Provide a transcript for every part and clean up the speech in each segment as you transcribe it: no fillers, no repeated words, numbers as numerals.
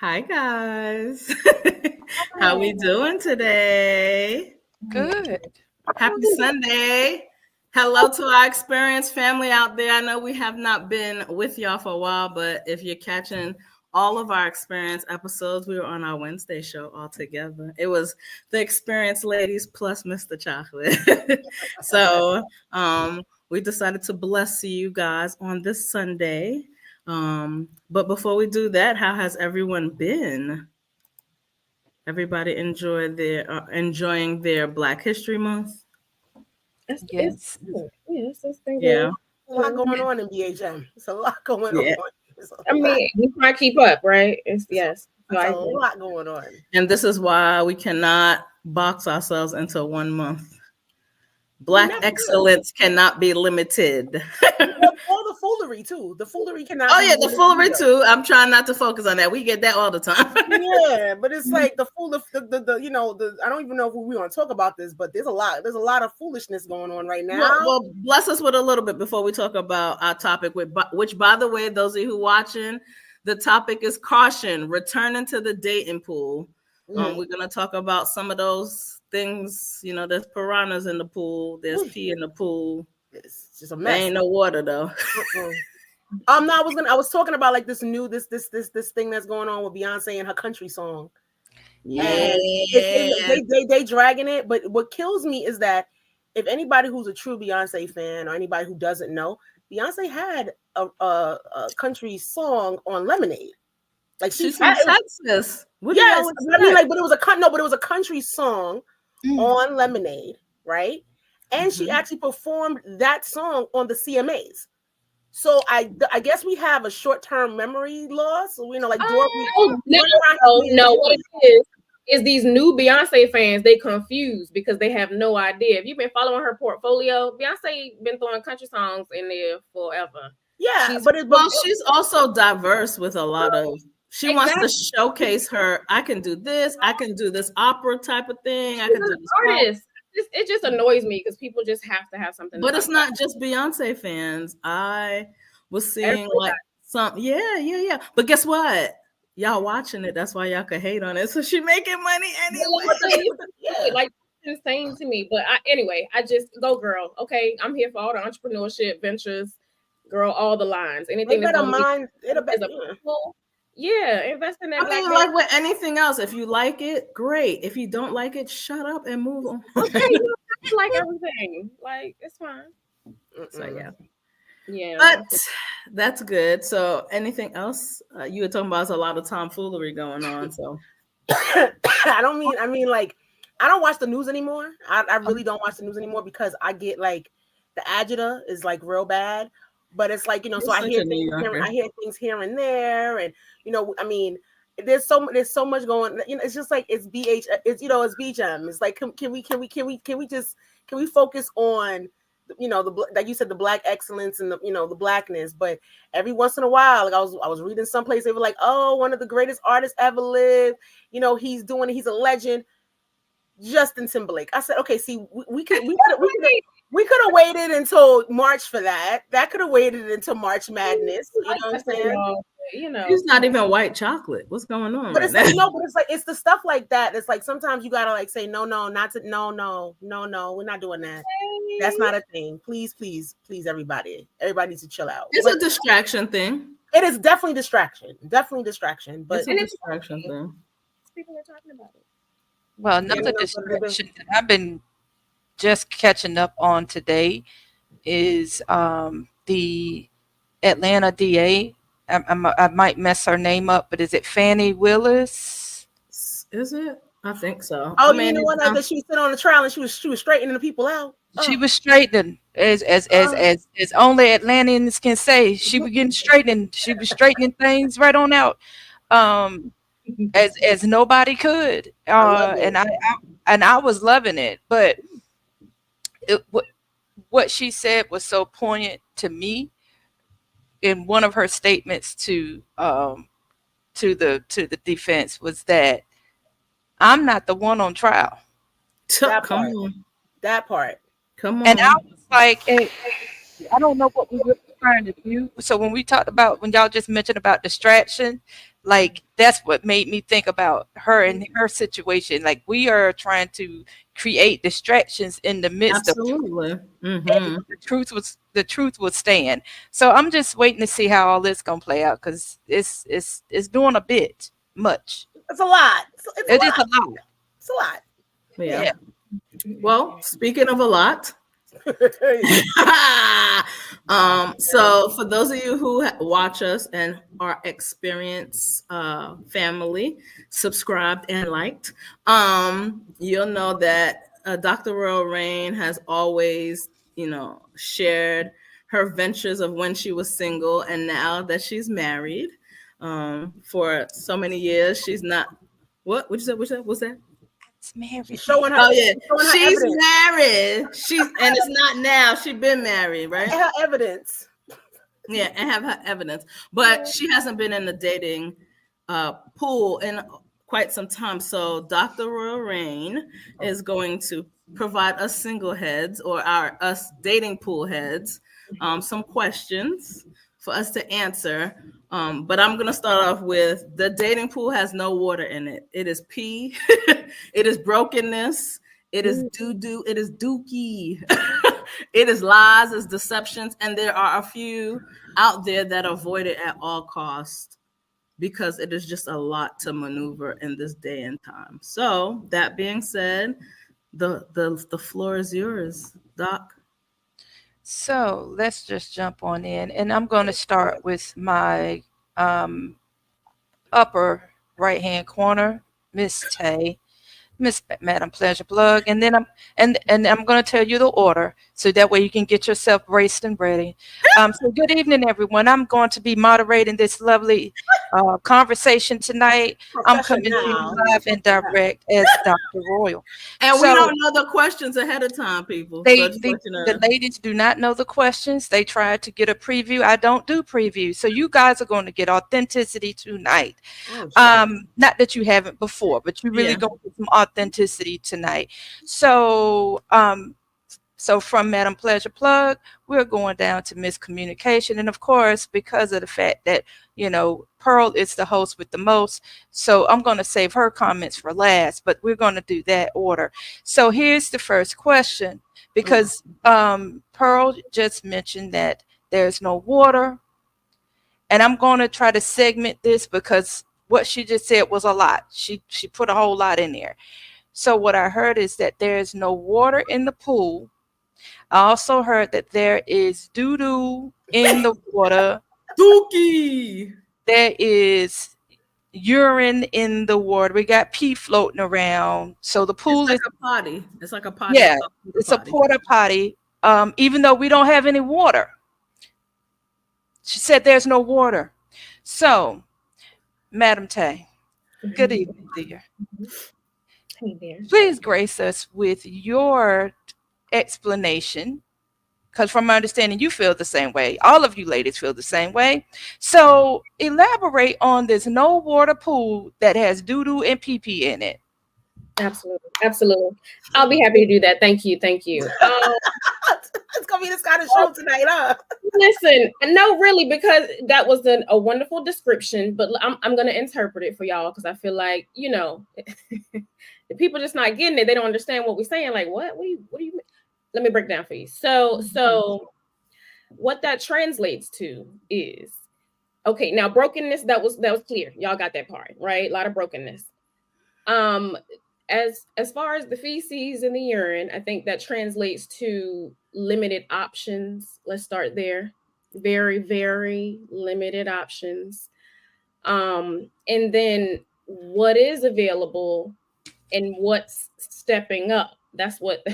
Hi guys. How we doing today? Good. Happy Sunday. Hello to our experienced family out there. I know we have not been with y'all for a while, but if you're catching all of our experience episodes, we were on our Wednesday show all together. It was the experienced ladies plus Mr. Chocolate. So we decided to bless you guys on this Sunday. But before we do that, how has everyone been? Everybody enjoying their Black History Month? Yes. It's been Yeah. good. A lot going on in BHM. It's a lot going Yeah. on. I mean, we try to keep up, right? It's yes. There's a lot going on. And this is why we cannot box ourselves into 1 month. Black excellence cannot be limited. All the foolery too. The foolery cannot. Oh yeah, the foolery too. I'm trying not to focus on that. We get that all the time. Yeah, but it's like the fool. The I don't even know if we want to talk about this, but there's a lot of foolishness going on right now. Well, bless us with a little bit before we talk about our topic. Which, by the way, those of you who watching, the topic is caution: returning to the dating pool. We're gonna talk about some of those things. You know, there's piranhas in the pool. There's pee in the pool. It's just a mess. There ain't no water though. No, I was talking about like this thing that's going on with Beyonce and her country song. Yeah, they dragging it. But what kills me is that if anybody who's a true Beyonce fan or anybody who doesn't know, Beyonce had a country song on Lemonade. Like she's from Texas. Yes, I mean, like, but it was a country song on Lemonade, right? And she actually performed that song on the CMAs. So I guess we have a short-term memory loss. So, you know, like no. What it is these new Beyonce fans, they confused because they have no idea. If you've been following her portfolio, Beyonce been throwing country songs in there forever. Yeah, she's also diverse with a lot of. She wants to showcase her. I can do this. I can do this opera type of thing. I can do this artist. It just annoys me because people just have to have something. But it's not just Beyonce fans. I was seeing like some, yeah. But guess what? Y'all watching it. That's why y'all could hate on it. So she making money anyway. Yeah, like it's insane to me. But anyway, I just go girl. Okay, I'm here for all the entrepreneurship ventures, girl. All the lines. Anything that's invest in that. I mean, like with anything else, if you like it, great. If you don't like it, shut up and move on. Okay, I like everything. Like it's fine. So yeah. But that's good. So anything else? You were talking about a lot of tomfoolery going on. So I mean, like I don't watch the news anymore. I really don't watch the news anymore because I get like the agita is like real bad. But it's like, you know, so I hear things here and there, and you know, I mean, there's so much going. You know, it's just like it's BHM. It's like can we focus on, you know, like you said, the Black excellence and the Blackness. But every once in a while, like I was reading someplace, they were like, oh, one of the greatest artists ever lived. You know, he's doing it. He's a legend. Justin Timberlake. I said, okay, see, we could have waited until March for that. That could have waited until March Madness. You know what I'm saying? You know, he's not even white chocolate. What's going on? But it's like, no, but it's like it's the stuff like that. It's like sometimes you gotta like say no, we're not doing that. That's not a thing. Please, everybody needs to chill out. It's a distraction thing. It is definitely distraction. But it's a distraction thing. People are talking about it. Well, another distraction that I've been just catching up on today is the Atlanta DA. I might mess her name up, but is it Fannie Willis? Is it? I think so. Oh, I you mean, mean the one that she was sitting on the trial and she was straightening the people out? She was straightening as only Atlanteans can say. She was getting straightening. She was straightening things right on out. As nobody could. And I was loving it. But what she said was so poignant to me in one of her statements to the defense was that I'm not the one on trial. That part. Come on. And I was like, hey, I don't know what we were trying to do. So when we talked about, when y'all just mentioned about distraction, like that's what made me think about her and her situation. Like we are trying to create distractions in the midst of truth. And the truth will stand. So I'm just waiting to see how all this gonna play out because it's doing a bit much. It's a lot. It is a lot. It's a lot. Yeah. Well, speaking of a lot. So for those of you who watch us and are experienced family, subscribed and liked, you'll know that Dr. Royal Rain has always, shared her ventures of when she was single and now that she's married. For so many years, she's not. What you say? What's that? Married. Showing her. Oh yeah, she's evidence. married. And it's not now. She's been married, right? And her evidence. Yeah, and have her evidence, but she hasn't been in the dating pool in quite some time. So Dr. Royal Rain is going to provide us single heads or us dating pool heads some questions for us to answer. But I'm going to start off with the dating pool has no water in it. It is pee. It is brokenness. It is doo-doo. It is dookie. It is lies, it's deceptions. And there are a few out there that avoid it at all costs because it is just a lot to maneuver in this day and time. So that being said, the floor is yours, Doc. So let's just jump on in. And I'm going to start with my upper right-hand corner, Miss Tay, Miss Madam Pleasure Plug, and then I'm going to tell you the order so that way you can get yourself braced and ready. So good evening, everyone. I'm going to be moderating this lovely conversation tonight. I'm coming to you live and direct as Dr. Royal. And we don't know the questions ahead of time, people. The ladies do not know the questions. They tried to get a preview. I don't do previews. So you guys are going to get authenticity tonight. Not that you haven't before, but you really going to get some authenticity tonight. So from Madam Pleasure Plug, we're going down to miscommunication. And of course, because of the fact that, Pearl is the host with the most, so I'm going to save her comments for last, but we're going to do that order. So here's the first question, because Pearl just mentioned that there's no water. And I'm going to try to segment this because what she just said was a lot. She put a whole lot in there. So what I heard is that there's no water in the pool. I also heard that there is doo-doo in the water. Dookie. There is urine in the water. We got pee floating around. So the pool is a potty. It's like a potty. Yeah, it's a porta potty. Even though we don't have any water. She said there's no water. So, Madam Tay, good evening, dear. Hey there. Please grace us with your explanation, because from my understanding, you feel the same way. All of you ladies feel the same way. So elaborate on this no water pool that has doo-doo and pee-pee in it. Absolutely. I'll be happy to do that. Thank you. It's gonna be this kind of show tonight, huh? Listen, no, really, because that was a wonderful description, but I'm gonna interpret it for y'all because I feel like the people just not getting it. They don't understand what we're saying. Like, what do you mean? Let me break down for you. So what that translates to is, okay, now brokenness, that was clear. Y'all got that part, right? A lot of brokenness. as far as the feces and the urine, I think that translates to limited options. Let's start there. Very, very limited options. And then what is available and what's stepping up. That's what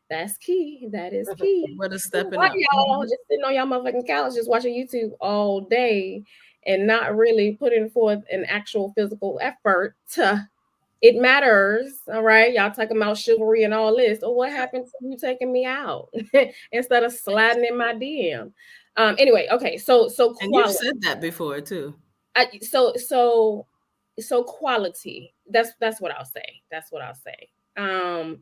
that's key. That is key. What is stepping Why up? y'all just sitting on y'all motherfucking couch just watching YouTube all day and not really putting forth an actual physical effort? It matters, all right? Y'all talking about chivalry and all this. Oh, what happened to you taking me out instead of sliding in my DM? Anyway, okay, so quality. And you've said that before too. So quality. That's what I'll say. That's what I'll say.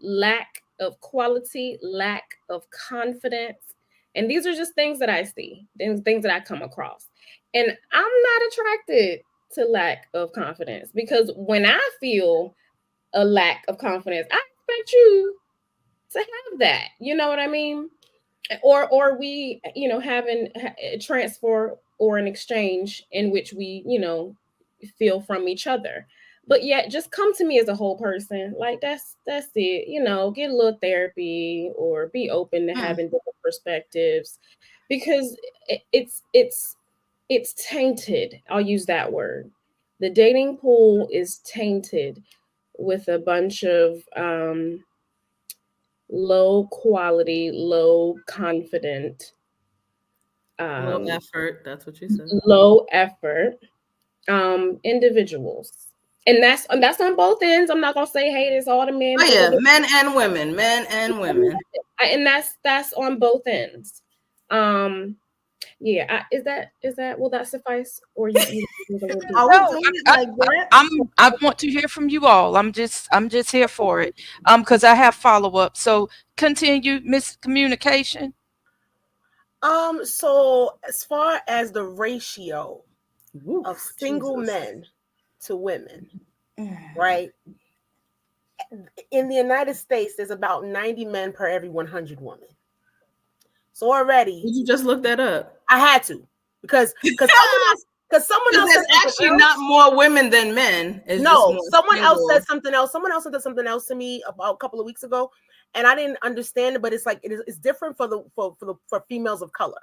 Lack of quality, lack of confidence, and these are just things that I see, things that I come across, and I'm not attracted to lack of confidence, because when I feel a lack of confidence, I expect you to have that. You know what I mean? Or we, having a transfer or an exchange in which we, feel from each other. But yet just come to me as a whole person. Like that's it. Get a little therapy or be open to having different perspectives, because it's tainted. I'll use that word. The dating pool is tainted with a bunch of low quality, low confident, Low effort. That's what you said. low effort individuals. And that's on both ends. I'm not gonna say, hey, it's all the men. Oh yeah, men and women. And that's on both ends. Yeah, is that will that suffice? Or you I want to hear from you all. I'm just here for it. Because I have follow-up. So continue, miscommunication. So as far as the ratio of single men to women, right? In the United States, there's about 90 men per every 100 women. So already, did you just look that up? I had to, because someone else there's actually not more women than men. Someone else said something else. Someone else said something else to me about a couple of weeks ago, and I didn't understand it. But it's like it's different for females of color,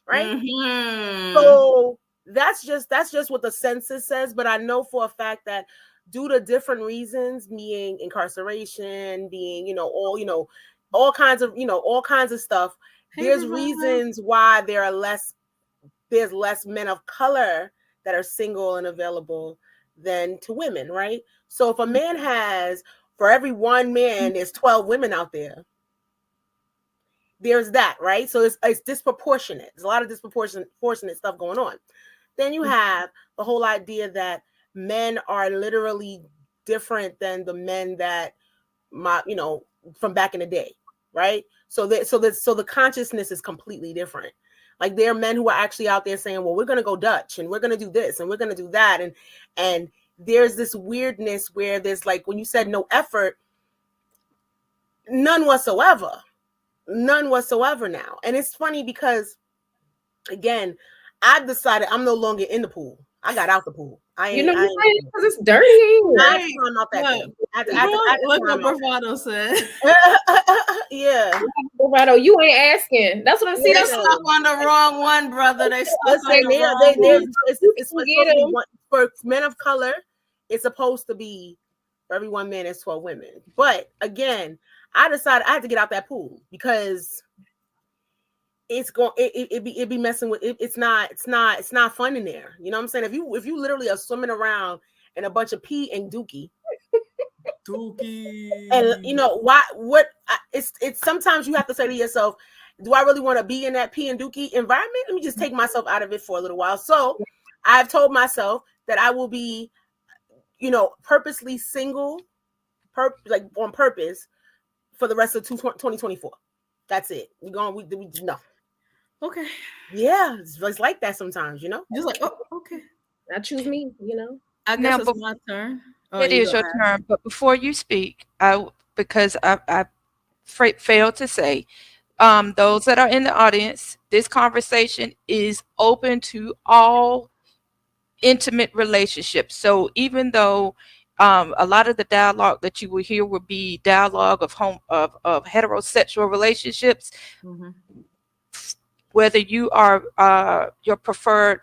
right? Mm-hmm. So that's just what the census says. But I know for a fact that due to different reasons, being incarceration, being all kinds of stuff. There's reasons why there's less men of color that are single and available than to women, right? So if a man has, for every one man, there's 12 women out there. There's that, right? So it's disproportionate. There's a lot of disproportionate stuff going on. Then you have the whole idea that men are literally different than the men that from back in the day, right? So the consciousness is completely different. Like there are men who are actually out there saying, well, we're going to go Dutch and we're going to do this and we're going to do that. And there's this weirdness where there's like, when you said no effort, none whatsoever now. And it's funny because, again, I've decided I'm no longer in the pool. I got out the pool. Because it's dirty. I ain't climb out that thing. Look what Bravado said. Yeah. Bravado, you ain't asking. That's what I'm saying. They stuck on the wrong one, brother. They stuck on the wrong one. For men of color, it's supposed to be for every one man, there's 12 women. But again, I decided I had to get out that pool because it be messing with it. It's not fun in there. You know what I'm saying? If you literally are swimming around in a bunch of pee and dookie, and it's sometimes you have to say to yourself, do I really want to be in that pee and dookie environment? Let me just take myself out of it for a little while. So I've told myself that I will be, purposely single, on purpose for the rest of 2024. That's it. We no. Okay. Yeah, it's like that sometimes, Just like, oh, okay. I choose me, I guess it's my turn. It is your turn, but before you speak, because I failed to say, those that are in the audience, this conversation is open to all intimate relationships. So even though A lot of the dialogue that you will hear will be dialogue of heterosexual relationships, whether you are your preferred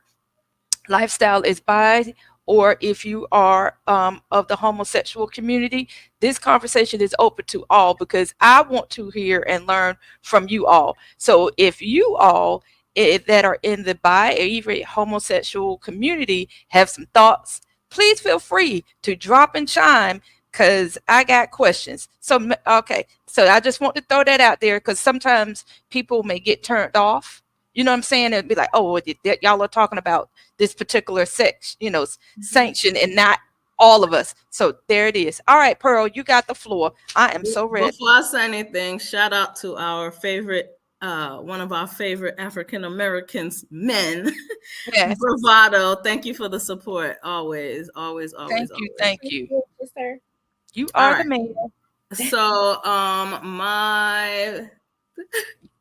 lifestyle is bi, or if you are of the homosexual community. This conversation is open to all because I want to hear and learn from you all. So if you all that are in the bi or even homosexual community have some thoughts, please feel free to drop and chime, because I got questions. So okay, so I just want to throw that out there, because sometimes people may get turned off. You know what I'm saying? It'd be like, oh, y'all are talking about this particular sex, sanction, and not all of us. So there it is. All right, Pearl, you got the floor. I am so ready. Before I say anything, shout out to our favorite, one of our favorite African Americans men, yes. Bravado. Thank you for the support. Always. Thank you. Yes, sir. You are the man. So, my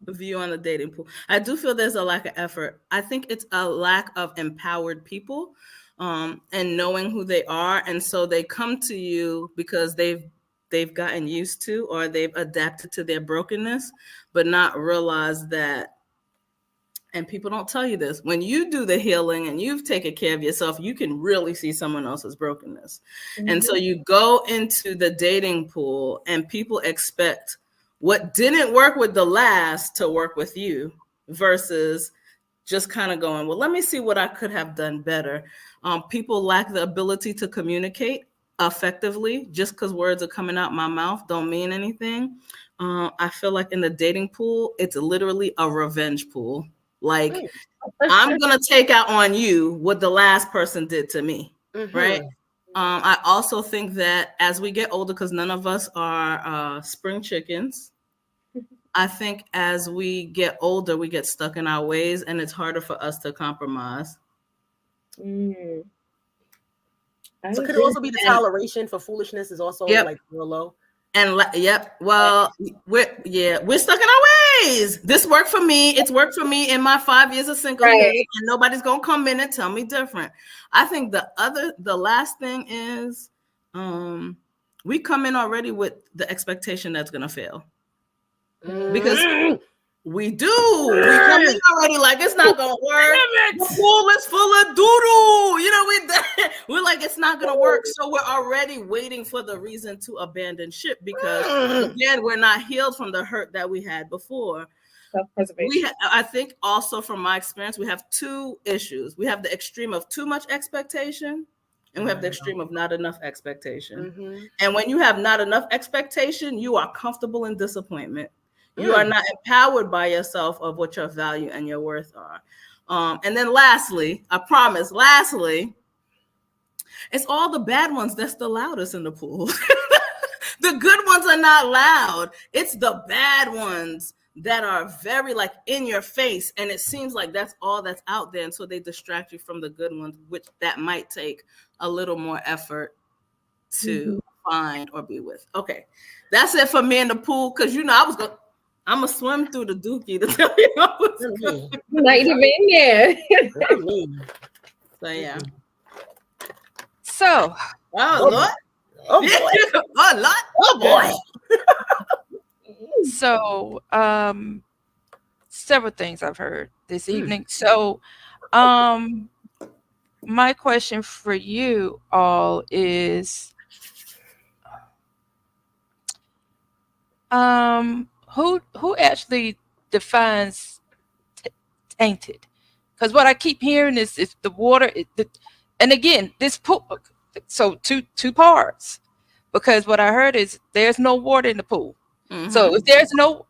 view on the dating pool. I do feel there's a lack of effort. I think it's a lack of empowered people and knowing who they are. And so they come to you because they've gotten used to, or they've adapted to their brokenness, but not realize that, and people don't tell you this, when you do the healing and you've taken care of yourself, you can really see someone else's brokenness. And so you go into the dating pool and people expect what didn't work with the last to work with you, versus just kind of going, well, let me see what I could have done better. People lack the ability to communicate effectively. Just because words are coming out my mouth don't mean anything. I feel like in the dating pool, it's literally a revenge pool. Like, I'm going to take out on you what the last person did to me, right? I also think that as we get older, because none of us are spring chickens, I think as we get older, we get stuck in our ways, and it's harder for us to compromise. So could it also be the toleration for foolishness is also like real low? And well, we're stuck in our ways. This worked for me. It's worked for me in my 5 years of singlehood, and nobody's gonna come in and tell me different. I think the last thing is, we come in already with the expectation that's gonna fail. Because we do. We come in already like it's not gonna work. The pool is full of doo-doo. We're like, it's not gonna work. So we're already waiting for the reason to abandon ship, because again, we're not healed from the hurt that we had before. I think also from my experience, we have two issues. We have the extreme of too much expectation, and we have the extreme of not enough expectation. And when you have not enough expectation, you are comfortable in disappointment. You are not empowered by yourself of what your value and your worth are. And then lastly, it's all the bad ones that's the loudest in the pool. The good ones are not loud. It's the bad ones that are very like in your face. And it seems like that's all that's out there. And so they distract you from the good ones, which that might take a little more effort to find or be with. Okay. That's it for me in the pool. Cause I'm gonna swim through the dookie to tell you what's good. Not even there. So yeah. So Lord. Oh boy. Oh boy. So several things I've heard this evening. So my question for you all is who actually defines tainted? Because what I keep hearing is the water, and again, this pool. So two parts, because what I heard is there's no water in the pool. So if there's no,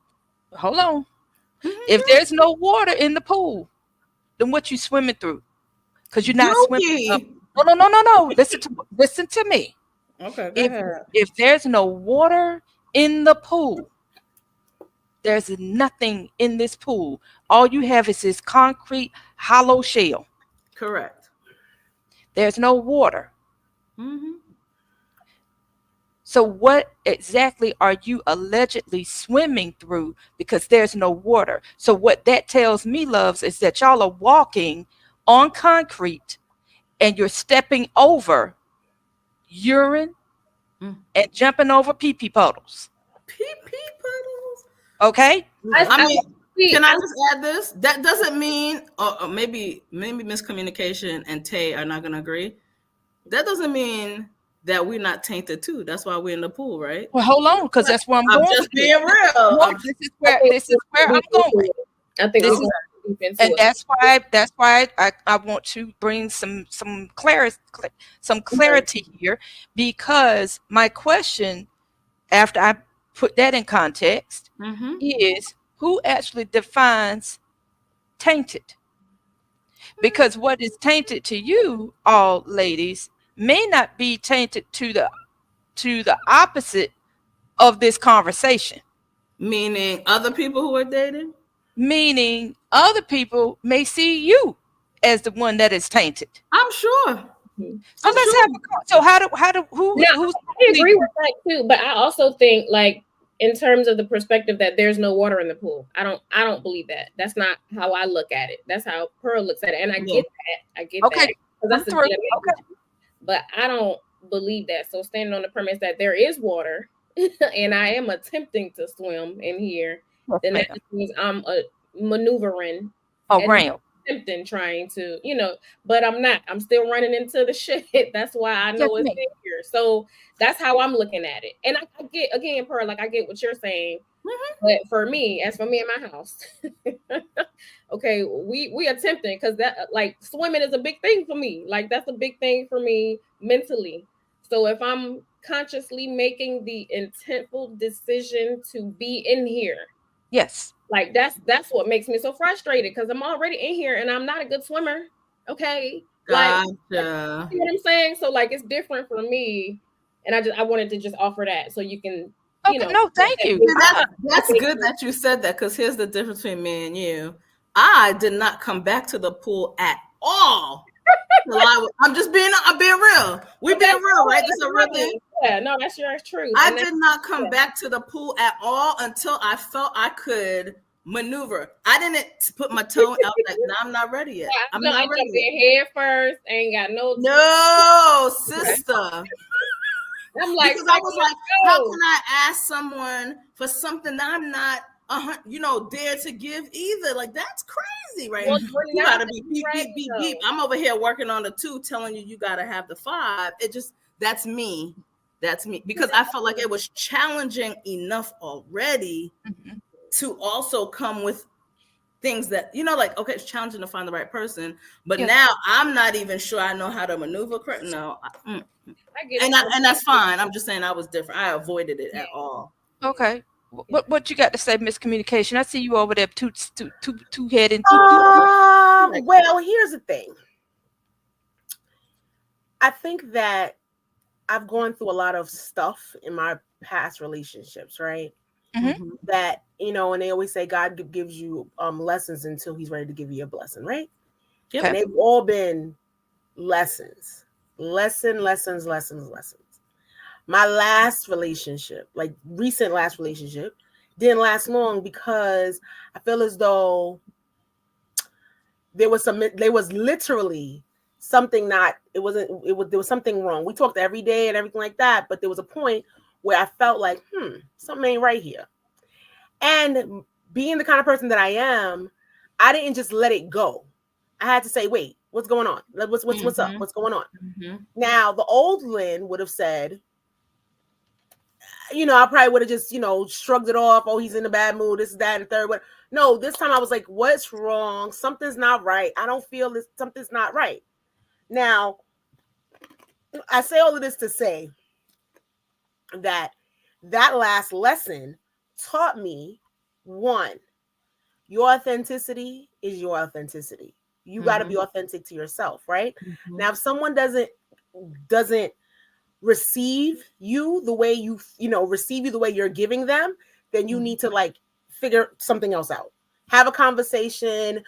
hold on, if there's no water in the pool, then what you swimming through? Because you're not swimming. No. Listen to me. Okay. If there's no water in the pool, there's nothing in this pool. All you have is this concrete hollow shell. Correct. There's no water. So what exactly are you allegedly swimming through? Because there's no water. So what that tells me, loves, is that y'all are walking on concrete and you're stepping over urine, and jumping over pee-pee puddles. Pee-pee puddles? Okay? I mean, can I just add this? That doesn't mean, or maybe miscommunication and Tay are not going to agree. That doesn't mean that we're not tainted too. That's why we're in the pool, right? Well, hold on, because that's where I'm going. I'm just being real. No, this is where I'm going. I think and that's why I want to bring some clarity here, because my question, after I put that in context, is who actually defines tainted? Because what is tainted to you all ladies may not be tainted to the opposite of this conversation. Meaning other people who are dating? Meaning other people may see you as the one that is tainted. I'm sure. So let's have who's I agree with that too, but I also think, like, in terms of the perspective that there's no water in the pool, I don't believe that. That's not how I look at it. That's how Pearl looks at it, and I get that. I get that. That's but I don't believe that. So standing on the premise that there is water, and I am attempting to swim in here, then that means I'm maneuvering around. Attempting, trying to, but I'm not. I'm still running into the shit. That's why I know it's in here. So that's how I'm looking at it. And I get, again, Pearl, like, I get what you're saying. But for me, as for me in my house, okay, we attempting, because that, like, swimming is a big thing for me. Like, that's a big thing for me mentally. So if I'm consciously making the intentful decision to be in here, yes, like, that's what makes me so frustrated, because I'm already in here and I'm not a good swimmer. Okay, gotcha. You know what I'm saying? So, like, it's different for me, and I wanted to just offer that so you can. No, thank you. That's good that you said that, because here's the difference between me and you. I did not come back to the pool at all. I'm being real. We're being real, right? This is a real thing. Yeah, no, that's your truth. I did not come back to the pool at all until I felt I could maneuver. I didn't put my toe out, like, no, I'm not ready yet. I'm not ready yet. Head first, ain't got no sister. I'm like, because I was like, how can I ask someone for something that I'm not, dare to give either? Like, that's crazy, right? Well, you gotta be beep. I'm over here working on the 2, telling you gotta have the 5. That's me. That's me, because I felt like it was challenging enough already to also come with things that, like, okay, it's challenging to find the right person, but now I'm not even sure I know how to maneuver. No, I get it. And that's fine. I'm just saying I was different. I avoided it at all. Okay. What you got to say, miscommunication? I see you over there, two heading. Well, here's the thing. I think that I've gone through a lot of stuff in my past relationships, right? That, and they always say God gives you lessons until he's ready to give you a blessing, right? Yep. And they've all been lessons. Lessons. My last relationship, like recent last relationship, didn't last long because I feel as though there was literally something there was something wrong. We talked every day and everything like that, but there was a point where I felt like, something ain't right here. And being the kind of person that I am, I didn't just let it go. I had to say, wait, what's going on? What's up? What's going on? Now, the old Lynn would have said, I probably would have just, shrugged it off. Oh, he's in a bad mood. This, that, and third. But no, this time I was like, what's wrong? Something's not right. I don't feel this. Something's not right. Now, I say all of this to say that last lesson taught me, one, your authenticity is your authenticity. You got to be authentic to yourself, right? Now, if someone doesn't receive you the way receive you the way you're giving them, then you need to, like, figure something else out. Have a conversation,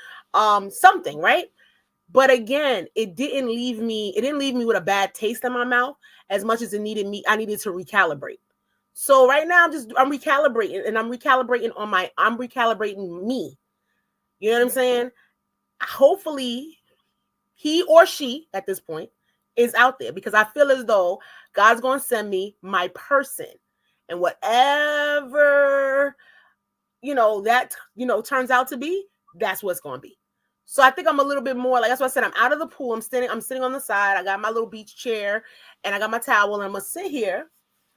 something, right? But again, it didn't leave me with a bad taste in my mouth as much as I needed to recalibrate. So right now I'm recalibrating, and I'm recalibrating me. You know what I'm saying? Hopefully he or she at this point is out there, because I feel as though God's going to send me my person, and whatever, that, turns out to be, that's what's going to be. So I think I'm a little bit more like, that's what I said. I'm out of the pool. I'm sitting on the side. I got my little beach chair and I got my towel, and I'm going to sit here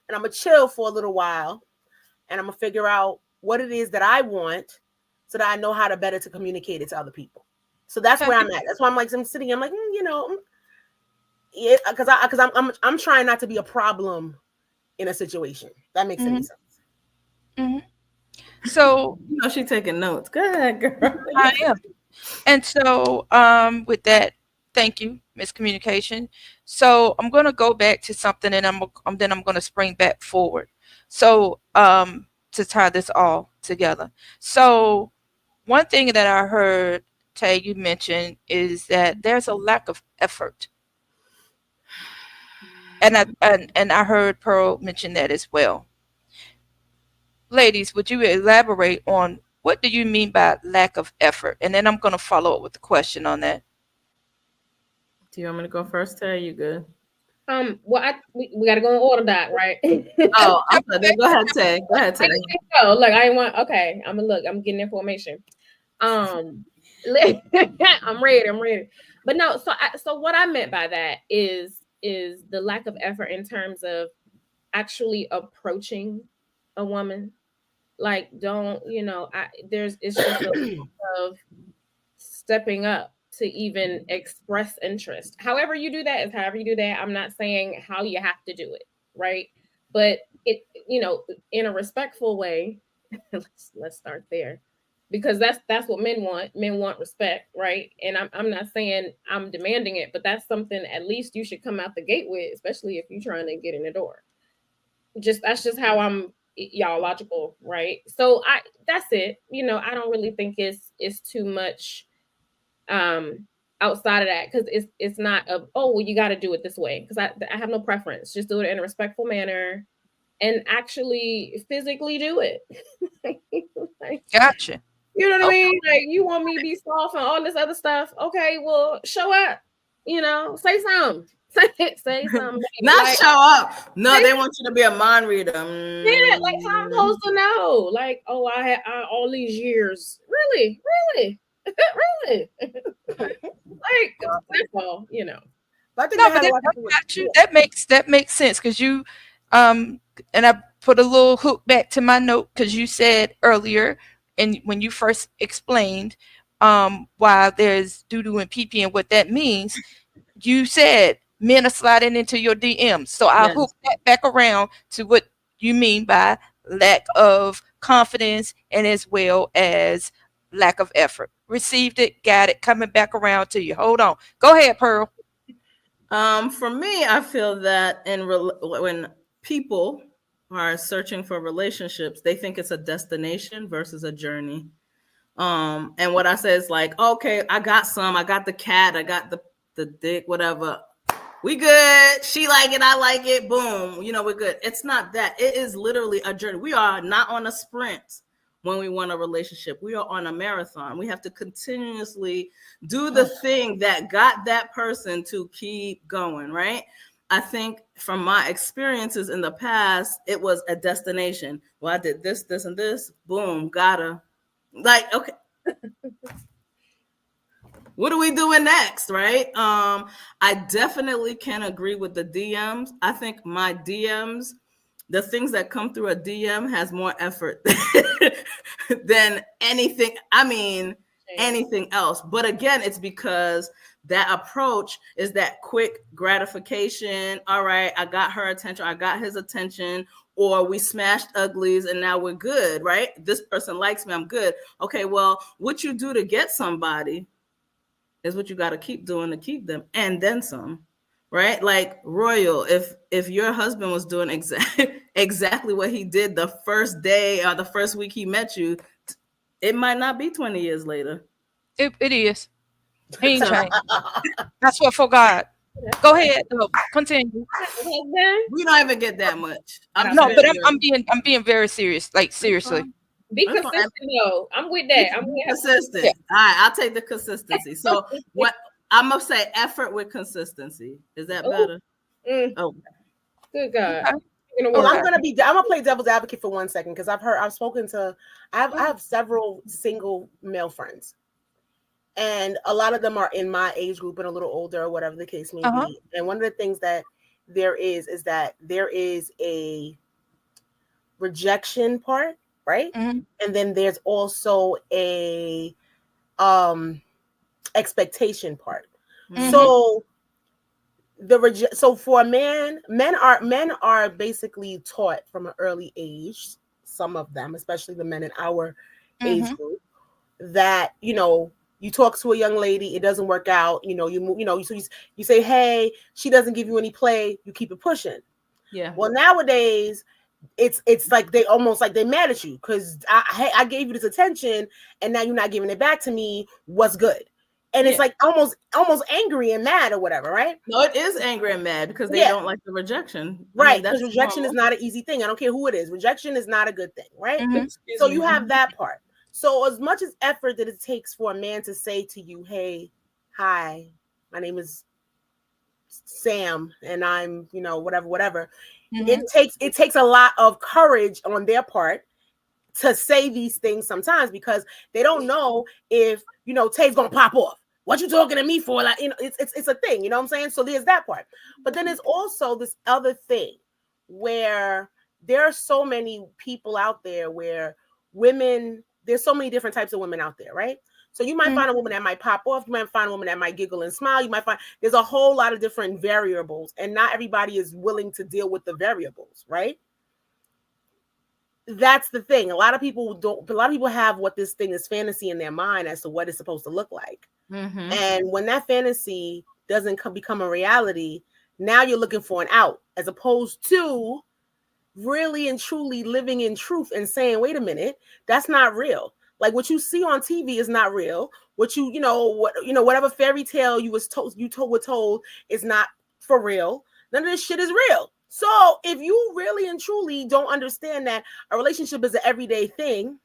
and I'm going to chill for a little while, and I'm going to figure out what it is that I want so that I know how to better to communicate it to other people. So that's where I'm at. That's why I'm like, I'm sitting, I'm like, yeah, because I'm trying not to be a problem in a situation. That makes any sense. Mm-hmm. So she's taking notes. Go ahead, girl. I am. And so with that, thank you, miscommunication. So I'm going to go back to something, and I'm going to spring back forward. So to tie this all together. So one thing that I heard Tay you mention is that there's a lack of effort. And I heard Pearl mention that as well. Ladies, would you elaborate on what do you mean by lack of effort? And then I'm going to follow up with a question on that. Do you want me to go first, Tay? You good? Well, we got to go in order, Doc, right? Oh, okay. Go ahead, Tay. Look, I want. Okay, I'm getting information. I'm ready. But no, so what I meant by that is the lack of effort in terms of actually approaching a woman. Like, it's just a lot of stepping up to even express interest. However you do that is however you do that. I'm not saying how you have to do it, right? But it, in a respectful way. let's start there, because that's what men want. Men want respect, right? And I'm not saying I'm demanding it, but that's something at least you should come out the gate with, especially if you're trying to get in the door. That's just how I'm y'all logical, right? So that's it. I don't really think it's too much outside of that, because it's not you got to do it this way, because I have no preference. Just do it in a respectful manner and actually physically do it. Gotcha. You know what I mean? Like, you want me to be soft and all this other stuff? Okay, well, show up. Say something. Say something. Not show up. No, they want you to be a mind reader. Yeah, like, I'm supposed to know. Like, I all these years. Really? Really? Like, that's all, But I think that makes sense, because you and I put a little hook back to my note, because you said earlier, and when you first explained why there's doo-doo and pee-pee and what that means, you said men are sliding into your DMs. So I'll hook that back around to what you mean by lack of confidence, and as well as lack of effort. Received it, got it, coming back around to you. Hold on. Go ahead, Pearl. For me, I feel that when people are searching for relationships, they think it's a destination versus a journey. And what I say is like, okay, I got the cat, I got the dick, whatever. We good. She like it, I like it. Boom. We're good. It's not that. It is literally a journey. We are not on a sprint when we want a relationship. We are on a marathon. We have to continuously do the thing that got that person to keep going, right? I think from my experiences in the past, it was a destination. Well, I did this, and this. Boom, gotta. Like, okay. What are we doing next, right? I definitely can agree with the DMs. I think my DMs, the things that come through a DM has more effort than anything. Anything else. But again, it's because that approach is that quick gratification. All right, I got her attention, I got his attention, or we smashed uglies and now we're good, right? This person likes me, I'm good. Okay, well, what you do to get somebody is what you got to keep doing to keep them, and then some, right? Like Royal, if your husband was doing exactly what he did the first day or the first week he met you, it might not be 20 years later. It is. He ain't changed. That's what for God. Go ahead. Continue. We don't even get that much. I'm being very serious. Like, seriously. Be consistent though. I'm with that. I'm consistent. Yeah. All right, I'll take the consistency. So I'm gonna say effort with consistency. Is that better? Oh, good God. Okay. I'm gonna play devil's advocate for 1 second because I have several single male friends, and a lot of them are in my age group and a little older or whatever the case may be. And one of the things that there is that there is a rejection part, right? And then there's also a expectation part. So so for a man, men are basically taught from an early age, some of them, especially the men in our age group, that you talk to a young lady, it doesn't work out, you say, hey, she doesn't give you any play, you keep it pushing. Yeah. Well, nowadays it's like they almost like they're mad at you because I gave you this attention and now you're not giving it back to me. What's good? And it's like almost angry and mad or whatever, right? No, it is angry and mad because they don't like the rejection. Right, because rejection is not an easy thing. I don't care who it is. Rejection is not a good thing, right? So you have that part. So as much as effort that it takes for a man to say to you, hey, hi, my name is Sam and I'm, whatever. It takes a lot of courage on their part to say these things sometimes because they don't know if, Tay's gonna pop off. What you talking to me for? Like, it's a thing, you know what I'm saying? So there's that part. But then there's also this other thing where there are so many people out there where there's so many different types of women out there, right? So you might find a woman that might pop off. You might find a woman that might giggle and smile. You might find there's a whole lot of different variables, and not everybody is willing to deal with the variables, right? That's the thing. A lot of people have what this thing is fantasy in their mind as to what it's supposed to look like. And when that fantasy doesn't become a reality, now you're looking for an out, as opposed to really and truly living in truth and saying, wait a minute, that's not real. Like what you see on TV is not real. Whatever fairy tale you were told is not for real. None of this shit is real. So if you really and truly don't understand that a relationship is an everyday thing,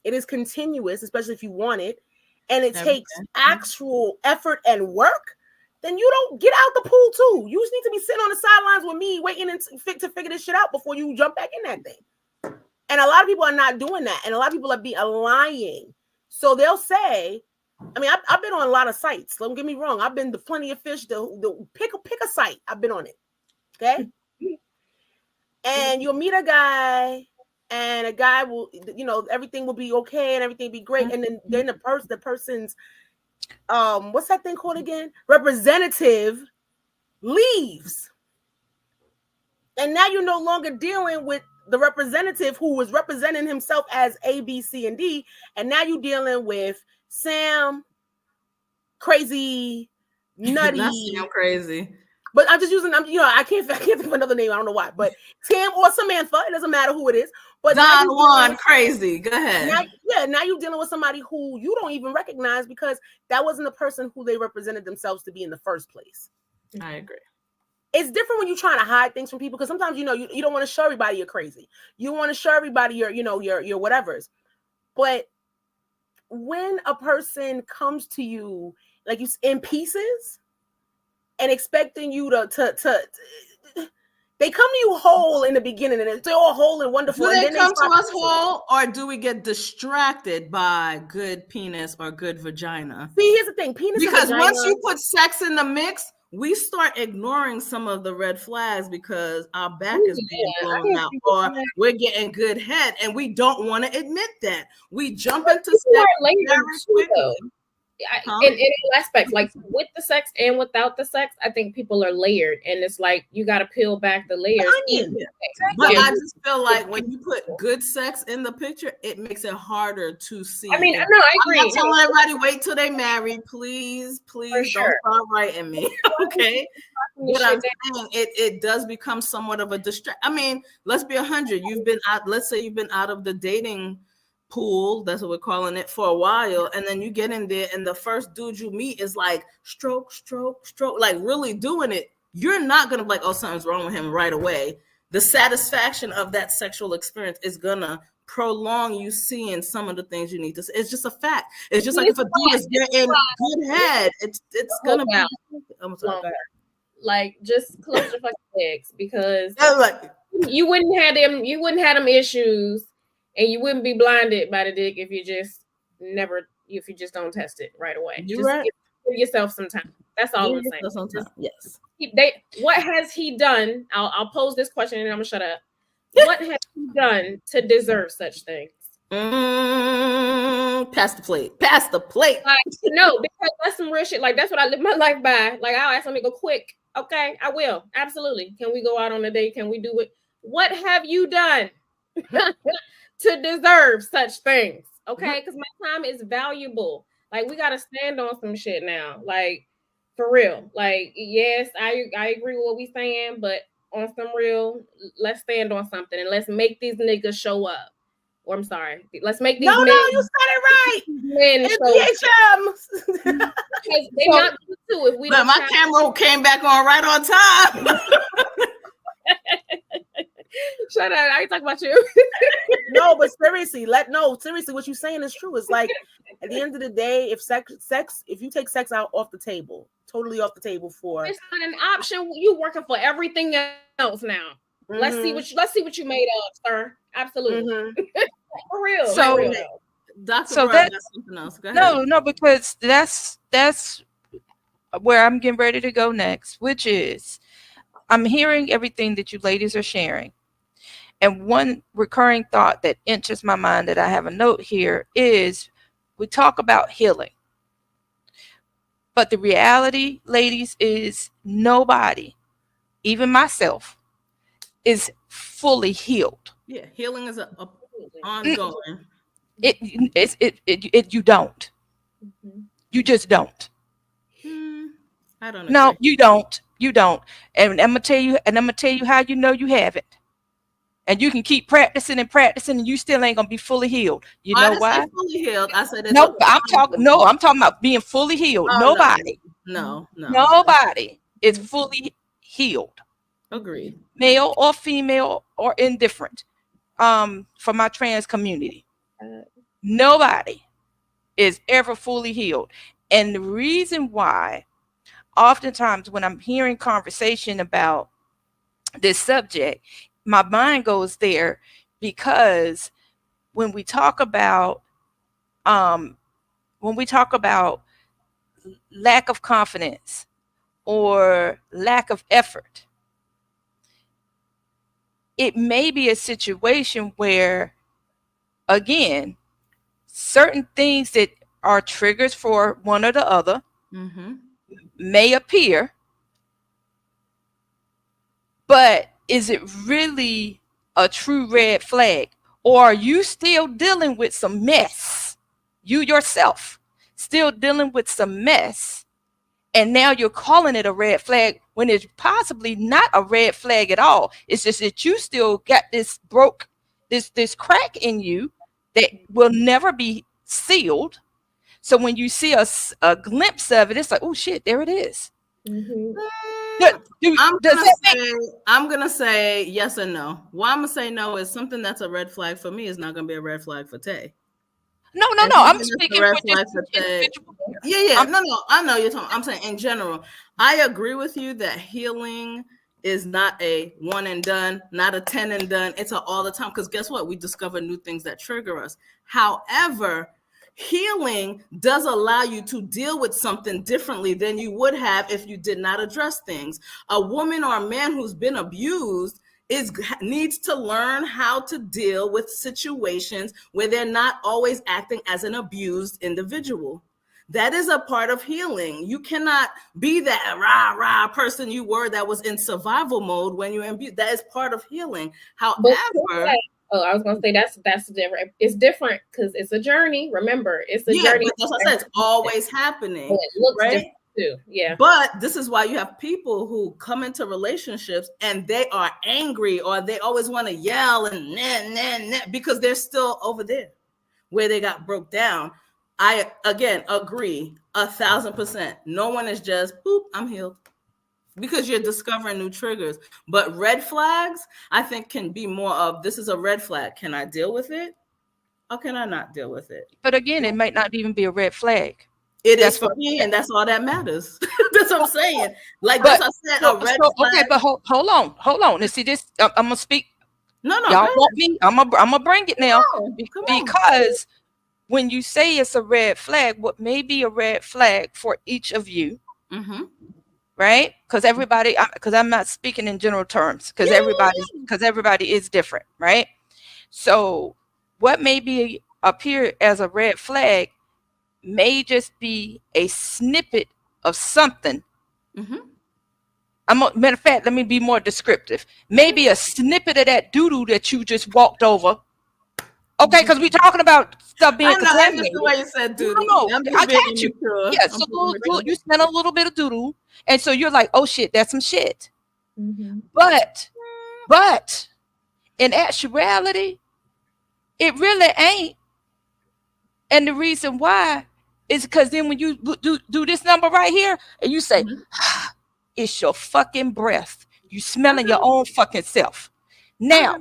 it is continuous, especially if you want it, and it takes actual effort and work, then you don't get out the pool too. You just need to be sitting on the sidelines with me waiting to figure this shit out before you jump back in that thing. And a lot of people are not doing that. And a lot of people are lying. So they'll say, I mean, I've been on a lot of sites. Don't get me wrong. I've been to Plenty of Fish. Pick a site. I've been on it. Okay. And you'll meet a guy and a guy will, everything will be okay and everything be great. And then the person's, what's that thing called again? Representative leaves. And now you're no longer dealing with the representative who was representing himself as A, B, C, and D. And now you're dealing with Sam, crazy, nutty. Not Sam crazy. But I'm just using, I can't think of another name. I don't know why. But Sam or Samantha, it doesn't matter who it is. But Don Juan, crazy. Go ahead. Now you're dealing with somebody who you don't even recognize because that wasn't the person who they represented themselves to be in the first place. I agree. It's different when you're trying to hide things from people because sometimes you don't want to show everybody you're crazy. You want to show everybody your whatevers. But when a person comes to you like you in pieces and expecting you to they come to you whole in the beginning and they're all whole and wonderful. Do they and come to us whole or do we get distracted by good penis or good vagina? See, here's the thing. Penis because once you put sex in the mix, we start ignoring some of the red flags because our back is being blown out or we're getting good head and we don't want to admit that. We jump into sex very quickly. In all aspects, like with the sex and without the sex, I think people are layered, and it's like you got to peel back the layers. But I just feel like when you put good sex in the picture, it makes it harder to see. I mean, no, I agree. I'm not telling everybody wait till they married. Please, don't start writing me. Okay. But I'm saying it does become somewhat of a distraction. I mean, let's be 100. You've been out. Let's say you've been out of the dating pool, that's what we're calling it, for a while, and then you get in there and the first dude you meet is like stroke, like really doing it. You're not gonna be like, oh, something's wrong with him right away. The satisfaction of that sexual experience is gonna prolong you seeing some of the things you need to see. It's just a fact. It's just like if a dude is getting good head, it's gonna be I'm sorry, go ahead. Like, just close your fucking legs, because you wouldn't have them issues, and you wouldn't be blinded by the dick if you just don't test it right away. You're just right. give yourself some time. That's all I'm saying. Yes. What has he done? I'll pose this question and I'm gonna shut up. What has he done to deserve such things? Pass the plate. Like, no, because that's some real shit. Like, that's what I live my life by. Like, I'll ask somebody to go quick. Okay, I will. Absolutely. Can we go out on a date? Can we do it? What have you done to deserve such things? Okay, because my time is valuable. Like, we gotta stand on some shit now. Like, for real. Like, yes, I agree with what we saying, but on some real, let's stand on something and let's make these niggas show up. Or I'm sorry, let's make these men. No, you said it right. Men show up. They not too if we. But my camera came back on right on time. Shut up! I ain't talking about you. No, but seriously, what you're saying is true. It's like at the end of the day, if you take sex off the table, totally off the table it's not an option. You working for everything else now. Mm-hmm. Let's see what you made of, sir. Absolutely. Mm-hmm. For real. So, for real. Dr. So that's something else. Go ahead. No, because that's where I'm getting ready to go next, which is I'm hearing everything that you ladies are sharing. And one recurring thought that enters my mind that I have a note here is we talk about healing. But the reality, ladies, is nobody, even myself, is fully healed. Yeah, healing is a ongoing. You don't. Mm-hmm. You just don't. I don't know. No, you don't. You don't. And I'm gonna tell you how you know you haven't. And you can keep practicing and you still ain't gonna be fully healed. You know why? Fully healed. I said no. I'm talking about being fully healed. Nobody. No. Nobody is fully healed. Agreed. Male or female or indifferent. For my trans community, nobody is ever fully healed. And the reason why, oftentimes when I'm hearing conversation about this subject, my mind goes there because when we talk about lack of confidence or lack of effort, it may be a situation where, again, certain things that are triggers for one or the other may appear, but is it really a true red flag? Or are you still dealing with some mess? You yourself still dealing with some mess, and now you're calling it a red flag when it's possibly not a red flag at all. It's just that you still got this crack in you that will never be sealed. So when you see a glimpse of it, it's like, oh shit, there it is. Mm-hmm. I'm gonna say yes and no. Why I'm gonna say no is something that's a red flag for me is not gonna be a red flag for Tay. No. I'm speaking for individual. Yeah. No. I know you're talking. I'm saying in general. I agree with you that healing is not a one and done, not a 10 and done. It's a all the time. Because guess what? We discover new things that trigger us. However, healing does allow you to deal with something differently than you would have if you did not address things. A woman or a man who's been abused needs to learn how to deal with situations where they're not always acting as an abused individual. That is a part of healing. You cannot be that rah person you were that was in survival mode when you're abused. That is part of healing. However, I was gonna say that's different. It's different because it's a journey. Remember, it's a journey. But that's what I said. It's always happening. It looks different too. Yeah. But this is why you have people who come into relationships and they are angry or they always want to yell and nah, because they're still over there where they got broke down. I again agree 1,000%. No one is just boop, I'm healed. because you're discovering new triggers. But red flags, I think, can be more of, this is a red flag. Can I deal with it? Or can I not deal with it? But again, it might not even be a red flag. It is for me, and that's all that matters. That's what I'm saying. Like, that's what I said, a red flag. Okay, but hold on. And see this, I'm gonna speak. No, y'all want me? I'm gonna bring it now, because when you say it's a red flag, what may be a red flag for each of you, right? Because I'm not speaking in general terms, because everybody is different, right? So what may appear as a red flag may just be a snippet of something. Matter of fact, let me be more descriptive. Maybe a snippet of that doo-doo that you just walked over. Okay, because we're talking about stuff being contaminated. The way you said doo-doo. No, I got you. Yeah, so you smell a little bit of doo-doo, and so you're like, oh shit, that's some shit. But in actuality, it really ain't. And the reason why is because then when you do this number right here, and you say, it's your fucking breath. You smelling your own fucking self. Now,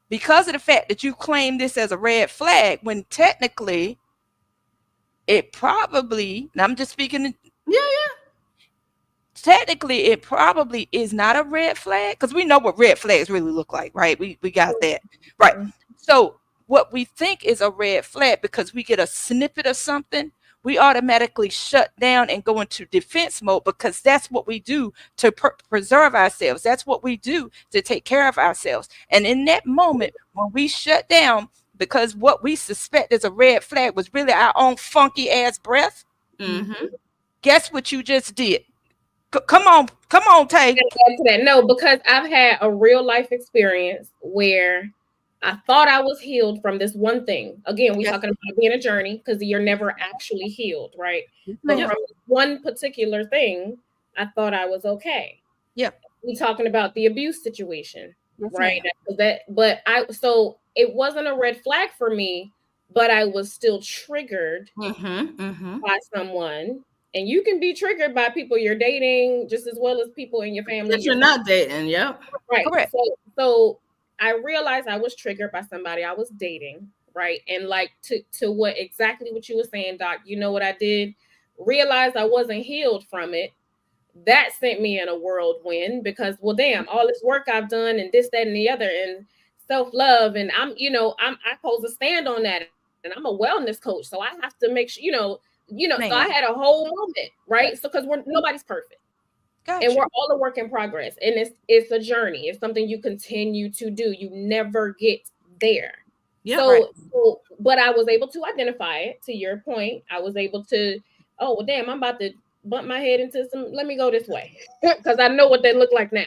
because of the fact that you claim this as a red flag, when technically it probably, and I'm just speaking. Technically, it probably is not a red flag, because we know what red flags really look like, right? We got that. Right. So what we think is a red flag, because we get a snippet of something, we automatically shut down and go into defense mode, because that's what we do to preserve ourselves. That's what we do to take care of ourselves. And in that moment, when we shut down, because what we suspect is a red flag was really our own funky ass breath, guess what you just did? Come on, Tay. No, because I've had a real life experience where I thought I was healed from this one thing. Again, we're talking about being a journey, because you're never actually healed, right? But from one particular thing, I thought I was okay. Yeah. We're talking about the abuse situation, right? So it wasn't a red flag for me, but I was still triggered by someone. And you can be triggered by people you're dating just as well as people in your family that you're not dating. Right. Correct. So I realized I was triggered by somebody I was dating, right? And like to what you were saying, Doc, you know what I did? Realized I wasn't healed from it. That sent me in a whirlwind, because, well, damn, all this work I've done and this, that, and the other, and self-love, and I'm supposed to stand on that, and I'm a wellness coach, so I have to make sure, so I had a whole moment, right? So because nobody's perfect. And we're all a work in progress, and it's a journey. It's something you continue to do. You never get there. But I was able to identify it. To your point, I was able to. Oh well, damn! I'm about to bump my head into some. Let me go this way, because I know what they look like now.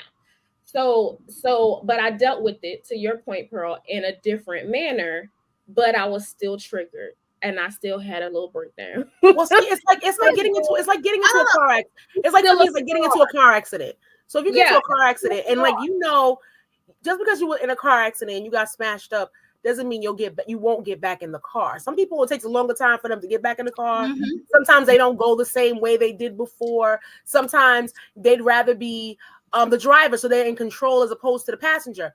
But I dealt with it. To your point, Pearl, in a different manner. But I was still triggered. And I still had a little breakdown. Well, see, it's like getting into a car accident. It's like getting into a car accident. So if you get into a car accident, and just because you were in a car accident and you got smashed up, doesn't mean you won't get back in the car. Some people, it takes a longer time for them to get back in the car. Sometimes they don't go the same way they did before. Sometimes they'd rather be the driver, so they're in control as opposed to the passenger.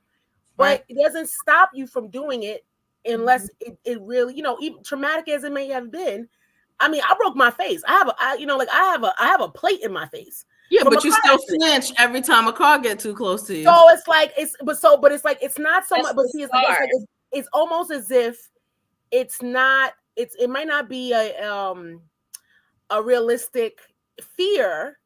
But it doesn't stop you from doing it. Unless it really, even traumatic as it may have been. I mean, I broke my face. I have a plate in my face. Yeah, but you still flinch every time a car gets too close to you. So it's like it's like it's not so much. But see, it's almost as if it's not. It might not be a realistic fear,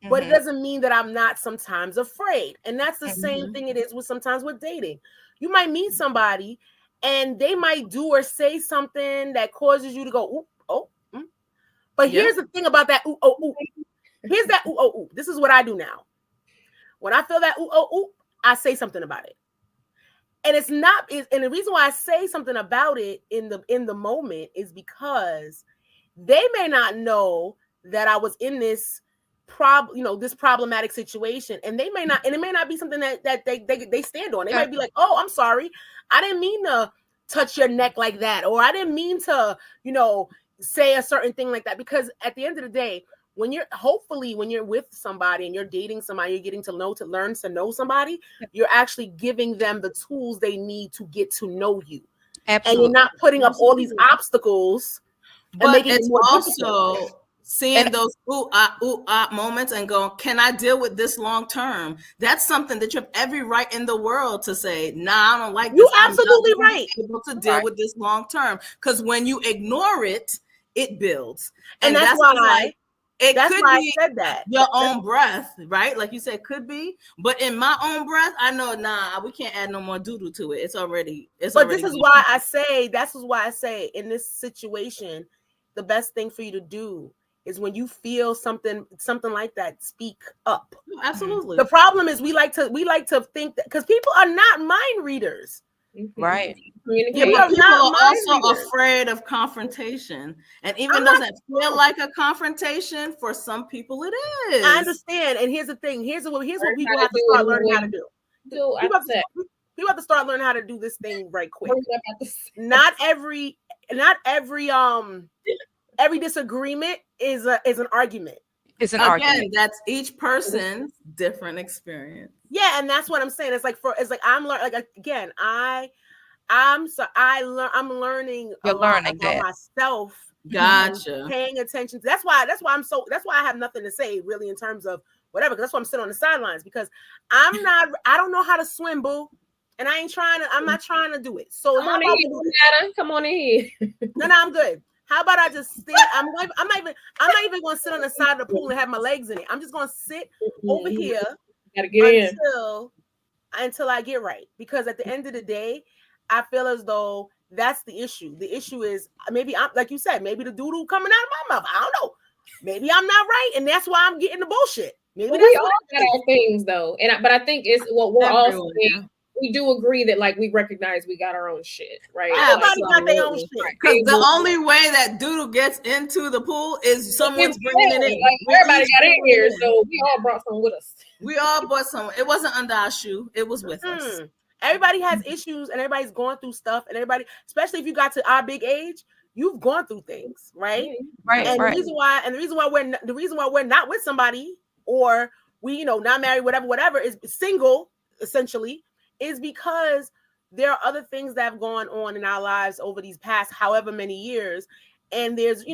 but it doesn't mean that I'm not sometimes afraid. And that's the same thing it is sometimes with dating. You might meet somebody, and they might do or say something that causes you to go, ooh, oh. But here's the thing about that, ooh, oh, ooh. Here's that, ooh, oh, ooh. This is what I do now. When I feel that, ooh, oh, ooh, I say something about it. And and the reason why I say something about it in the moment is because they may not know that I was in this this problematic situation, and it may not be something that they stand on. They might be like, oh, I'm sorry, I didn't mean to touch your neck like that, or I didn't mean to say a certain thing like that. Because at the end of the day, when you're with somebody and you're dating somebody, you're getting to learn to know somebody, you're actually giving them the tools they need to get to know you. Absolutely. And you're not putting up all these obstacles. But it's also seeing those moments and going, can I deal with this long term? That's something that you have every right in the world to say, nah, I don't like this. You're absolutely right. Able to deal with this long term. Because when you ignore it, it builds. And that's why I said that. Your own breath, right? Like you said, could be. But in my own breath, I know, nah, we can't add no more doodle to it. This is why I say in this situation, the best thing for you to do is when you feel something like that, speak up. Absolutely. The problem is we like to think that because people are not mind readers. Right. People are also afraid of confrontation, and even doesn't feel like a confrontation. For some people, it is. I understand, and here's the thing. Here's what people have to start learning how to do. People have to start learning how to do this thing right quick. Not every disagreement is an argument. It's an argument. That's each person's different experience. Yeah, and that's what I'm saying. I'm learning. Like again, I'm learning about myself. Gotcha. Paying attention. That's why I have nothing to say really in terms of whatever. Because that's why I'm sitting on the sidelines because I don't know how to swim, boo. And I'm not trying to do it. So come on in here. No, I'm good. How about I just sit? I'm not even going to sit on the side of the pool and have my legs in it. I'm just going to sit over here until I get right. Because at the end of the day, I feel as though that's the issue. The issue is maybe I'm like you said, maybe the doodle coming out of my mouth. I don't know. Maybe I'm not right, and that's why I'm getting the bullshit. Maybe we all got our things though, but I think it's what we're all saying. We do agree that like we recognize we got our own shit, right? Everybody got their own shit. Because the only way that doodle gets into the pool is someone's bringing it in. Like everybody got in here, so we all brought some with us. We all brought some. It wasn't under our shoe. It was with us. Everybody has issues, and everybody's going through stuff. And everybody, especially if you got to our big age, you've gone through things, right? Right. And the reason why we're not with somebody, or we not married, whatever is single, essentially. Is because there are other things that have gone on in our lives over these past however many years, and there's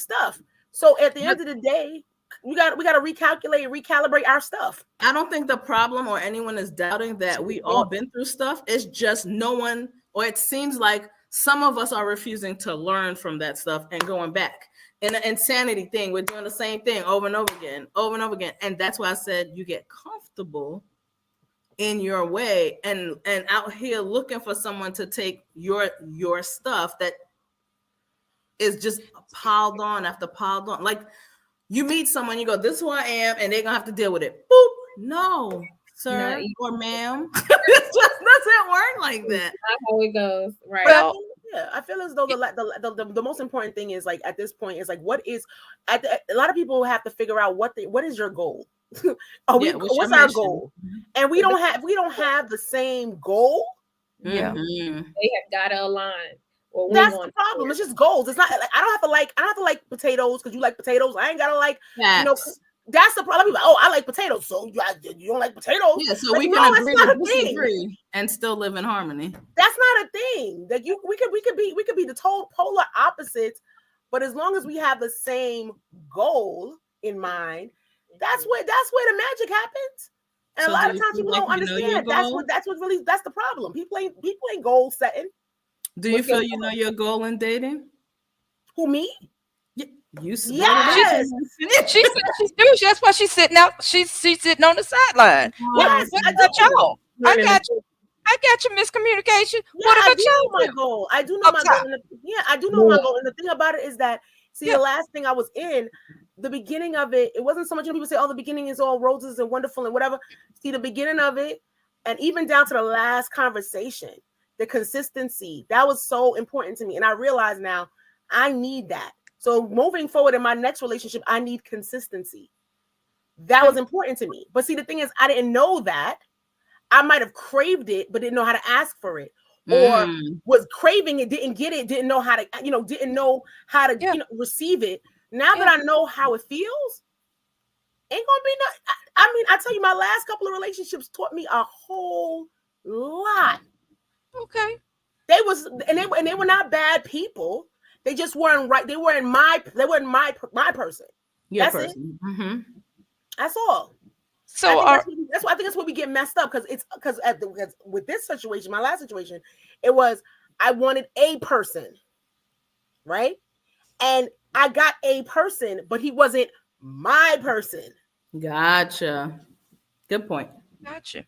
stuff. So at the end of the day, we got to recalibrate our stuff. I don't think the problem or anyone is doubting that we all been through stuff. It's just no one, or it seems like some of us are refusing to learn from that stuff and going back. In an insanity thing, we're doing the same thing over and over again, and that's why I said you get comfortable in your way and out here looking for someone to take your stuff that is just piled on after piled on. Like you meet someone, you go, this is who I am, and they're gonna have to deal with it. Boop. No, sir or ma'am. It just doesn't work like that. That's how it goes, right? Well, yeah, I feel as though the most important thing is like at this point is like a lot of people have to figure out what is your goal. What's our goal? And we don't have the same goal. Yeah, they have got to align. That's the problem. It's just goals. It's not like I don't have to like potatoes because you like potatoes. I ain't gotta like That's the problem. People are like, I like potatoes, so you don't like potatoes. Yeah, so we can agree to disagree and still live in harmony. That's not a thing. That we could be the total polar opposites, but as long as we have the same goal in mind. That's where the magic happens. And a lot of times people don't understand. That's the problem. People ain't goal setting. Do you feel you know your goal in dating? Who, me? Yeah, you said yes. She said she's due. That's why she's sitting out. She's sitting on the sideline. Yes, what about y'all? I got you, miscommunication. Yeah, what about y'all? My goal. I do know my goal. I do know my goal. And the thing about it is that the last thing I was in, the beginning of it, it wasn't so much when people say, the beginning is all roses and wonderful and whatever. See, the beginning of it, and even down to the last conversation, the consistency, that was so important to me. And I realize now I need that. So moving forward in my next relationship, I need consistency. That was important to me. But see, the thing is, I didn't know that. I might have craved it, but didn't know how to ask for it. Or was craving it, didn't get it, didn't know how to, receive it. Now that I know how it feels, ain't gonna be nothing. I mean, I tell you, my last couple of relationships taught me a whole lot. Okay. They were not bad people. They just weren't right. They weren't my person. Your That's person. it. Mm-hmm. That's all. So I think that's what we get messed up, because with this situation, my last situation, it was I wanted a person, right? And I got a person, but he wasn't my person. Gotcha. Good point. gotcha.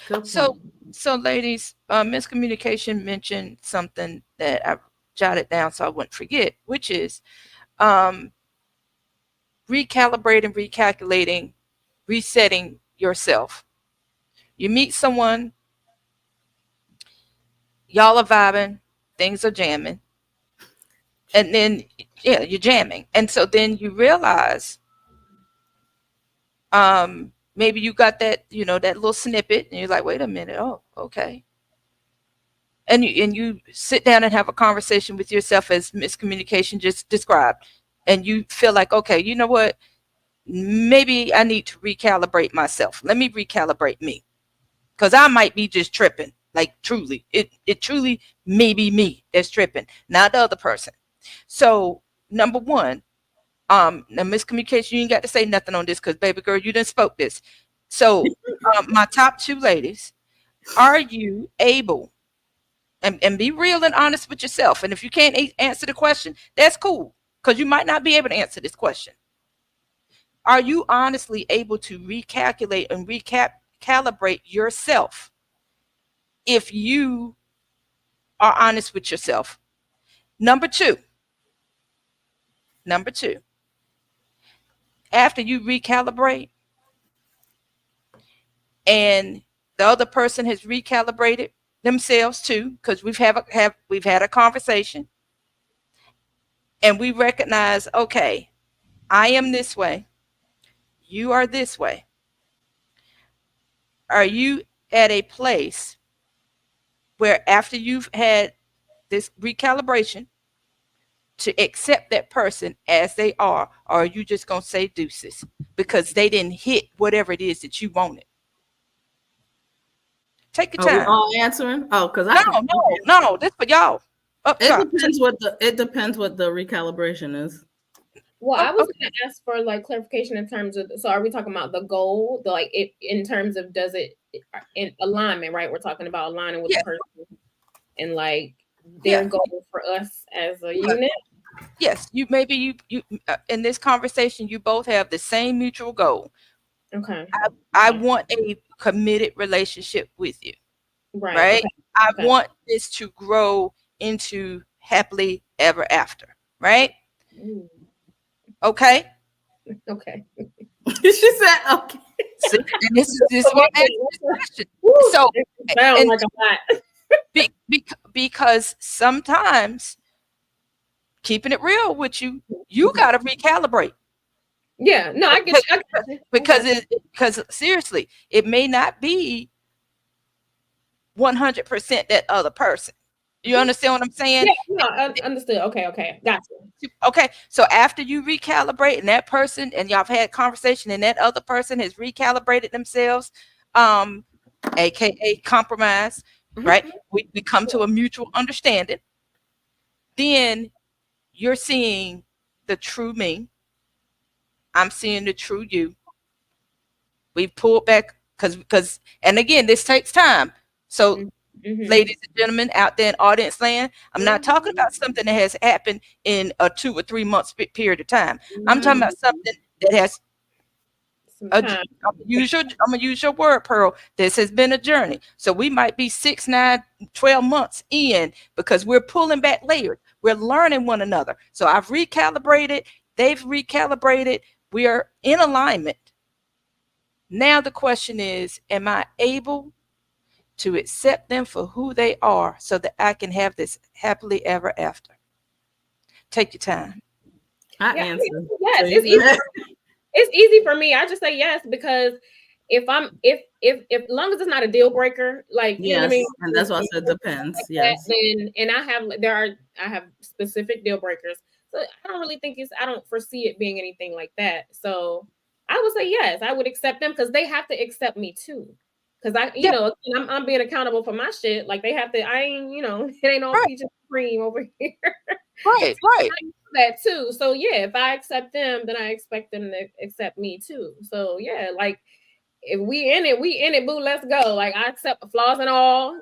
Good So, point. ladies, miscommunication mentioned something that I jotted down so I wouldn't forget, which is recalibrating, recalculating, resetting yourself. You meet someone, y'all are vibing, things are jamming, and then you're jamming, and so then you realize maybe you got that that little snippet, and you're like, wait a minute, oh, okay. And you sit down and have a conversation with yourself, as miscommunication just described, and you feel like, okay, you know what, maybe I need to recalibrate myself. Let me recalibrate me, because I might be just tripping. Like, truly, it truly may be me that's tripping, not the other person. So, number one, now miscommunication, you ain't got to say nothing on this, because baby girl, you done spoke this. So, my top two ladies, are you able, and be real and honest with yourself, and if you can't answer the question, that's cool, because you might not be able to answer this question. Are you honestly able to recalculate and calibrate yourself if you are honest with yourself? Number two, after you recalibrate and the other person has recalibrated themselves too, because we've had a conversation, and we recognize, okay, I am this way, you are this way. Are you at a place where, after you've had this recalibration, to accept that person as they are, or are you just gonna say deuces because they didn't hit whatever it is that you wanted? Take your Are we time. all answering? Oh, because No, this for y'all. It depends what the recalibration is. Well, I was going to ask for like clarification in terms of, so are we talking about the goal, in terms of, does it in alignment, right? We're talking about aligning with the person and like their goal for us as a unit. Yes, you in this conversation, you both have the same mutual goal. Okay. I want a committed relationship with you. Right? Okay. I want this to grow into happily ever after. Right? Ooh. Okay. Okay. She said okay. See, and this is what I asked this question. So, sounds like a lot. Because sometimes, keeping it real with you, you got to recalibrate. Yeah, no, I get you. Because seriously, it may not be 100% that other person. You understand what I'm saying? Yeah, no, I understood. Okay, gotcha. Okay, so after you recalibrate, and that person, and y'all have had conversation, and that other person has recalibrated themselves, aka compromise, right? We come to a mutual understanding. Then you're seeing the true me. I'm seeing the true you. We've pulled back because, and again, this takes time. So, ladies and gentlemen out there in audience land, I'm not talking about something that has happened in a 2 or 3 months period of time. I'm talking about something that has I'm gonna use your word, Pearl. This has been a journey. So we might be 6, 9, 12 months in, because we're pulling back layers. We're learning one another. So I've recalibrated. They've recalibrated. We are in alignment. Now the question is, am I able to accept them for who they are so that I can have this happily ever after? Take your time. I answer. Yes, it's easy. It's easy for me. I just say yes, because if long as it's not a deal breaker, like, you know what I mean? And that's why I said depends. Yes. Then, and I have specific deal breakers. So I don't really think I don't foresee it being anything like that. So I would say yes, I would accept them because they have to accept me too. Because I'm being accountable for my shit. Like they have to, I ain't, it ain't all peaches and cream over here. Right. That too. So yeah, if I accept them, then I expect them to accept me too. So yeah, like if we in it, boo, let's go. Like I accept flaws and all,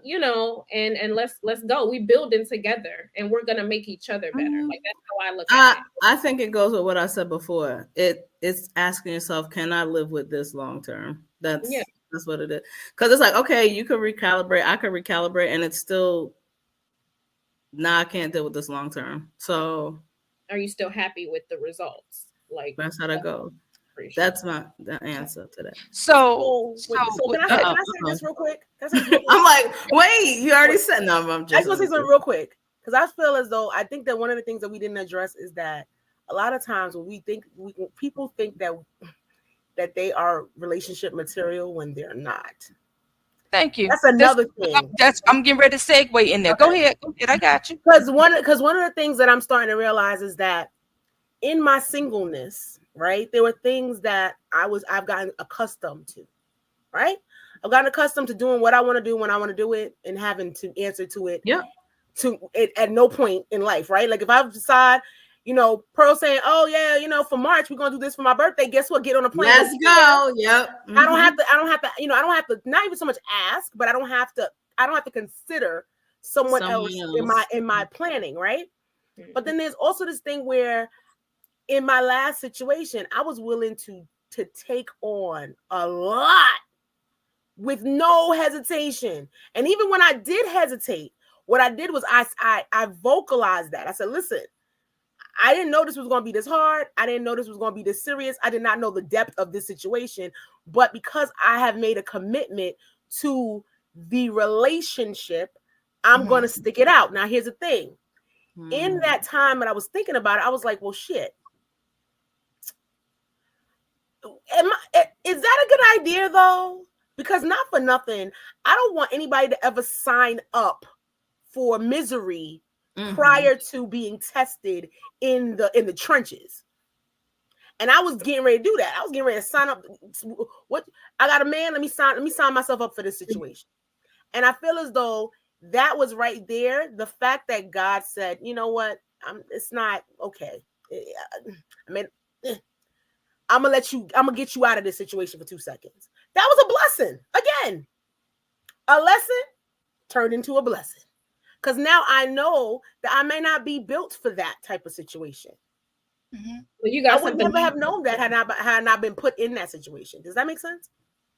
and let's go. We building together and we're gonna make each other better. Like that's how I look at it. I think it goes with what I said before. It's asking yourself, can I live with this long term? That's what it is. Because it's like, okay, you can recalibrate, I can recalibrate, and it's still I can't deal with this long term. So are you still happy with the results? Like that's how that goes. That's the answer to that. So can I say this real quick? I'm like, wait, you already said no. I'm just. I just want to say something real quick because I feel as though I think that one of the things that we didn't address is that a lot of times when people think that they are relationship material when they're not. Thank you. That's another thing. I'm getting ready to segue in there. Okay. Go ahead. I got you. Because one of the things that I'm starting to realize is that in my singleness, right, there were things that I've gotten accustomed to, right? I've gotten accustomed to doing what I want to do when I want to do it and having to answer to it. Yeah. To it at no point in life, right? Like if I decide, Pearl saying, "Oh yeah, for March we're gonna do this for my birthday." Guess what? Get on a plane. Let's go. Yep. Mm-hmm. I don't have to. Not even so much ask, but I don't have to consider someone else in my planning, right? Mm-hmm. But then there's also this thing where, in my last situation, I was willing to take on a lot with no hesitation, and even when I did hesitate, what I did was I vocalized that. I said, "Listen, I didn't know this was going to be this hard. I didn't know this was going to be this serious. I did not know the depth of this situation. But because I have made a commitment to the relationship, I'm going to stick it out." Now, here's the thing. In that time that I was thinking about it, I was like, well, shit. Is that a good idea, though? Because not for nothing, I don't want anybody to ever sign up for misery prior to being tested in the trenches. And I was getting ready to do that. I was getting ready to sign up. What I got a man, let me sign myself up for this situation. And I feel as though that was right there. The fact that God said, you know what, it's not okay. I'm gonna get you out of this situation for 2 seconds. That was a blessing. Again, a lesson turned into a blessing. Because now I know that I may not be built for that type of situation. Mm-hmm. Well, I would never have known that had I not been put in that situation. Does that make sense?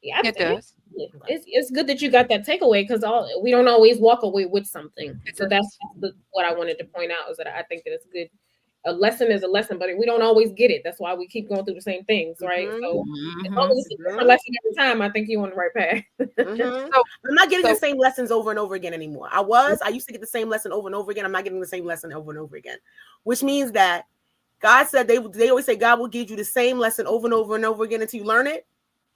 Yeah, it does. It's good that you got that takeaway because we don't always walk away with something. So that's what I wanted to point out is that I think that it's good. A lesson is a lesson, but we don't always get it. That's why we keep going through the same things, right? So as long as it's a different lesson every time, I think you're on the right path. So I'm not getting the same lessons over and over again anymore. I used to get the same lesson over and over again. I'm not getting the same lesson over and over again, which means that God said they always say God will give you the same lesson over and over and over again until you learn it.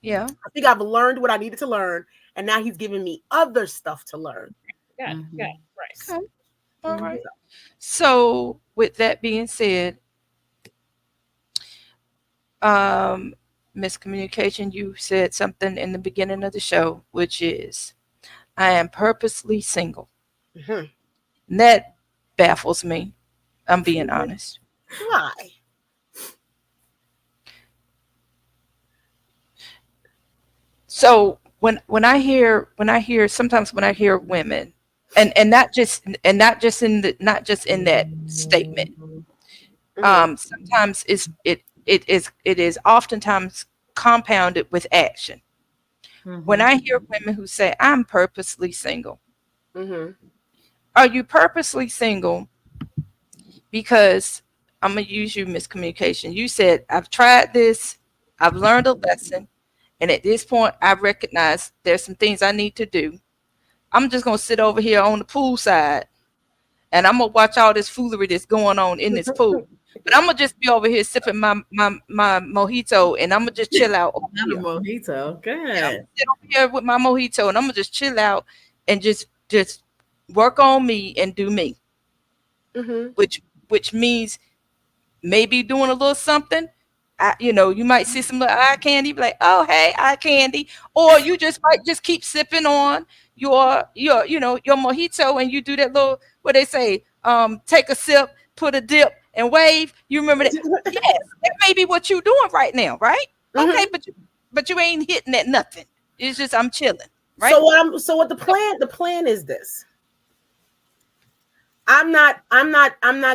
Yeah. I think I've learned what I needed to learn, and now He's giving me other stuff to learn. Got it. Right. Okay. All right. So with that being said, miscommunication, you said something in the beginning of the show, which is, I am purposely single. Mm-hmm. And that baffles me. I'm being honest. Why? So when I hear women, and not just in that statement, sometimes it is oftentimes compounded with action. When I hear women who say, I'm purposely single, are you purposely single because, I'm going to use you, miscommunication, you said, I've tried this, I've learned a lesson, and at this point, I recognize there's some things I need to do. I'm just going to sit over here on the pool side, and I'm going to watch all this foolery that's going on in this pool. But I'm going to just be over here sipping my mojito, and I'm going to just chill out over here. Mojito, good. I'm going to sit over here with my mojito, and I'm going to just chill out and just work on me and do me. Which means maybe doing a little something. You might see some little eye candy, be like, oh, hey, eye candy. Or you just might just keep sipping on your mojito, and you do that little, what they say, take a sip, put a dip, and wave. You remember that? Yes, that may be what you're doing right now, right? Mm-hmm. Okay, but you ain't hitting at nothing. It's just I'm chilling, right? So what the plan is this. I'm not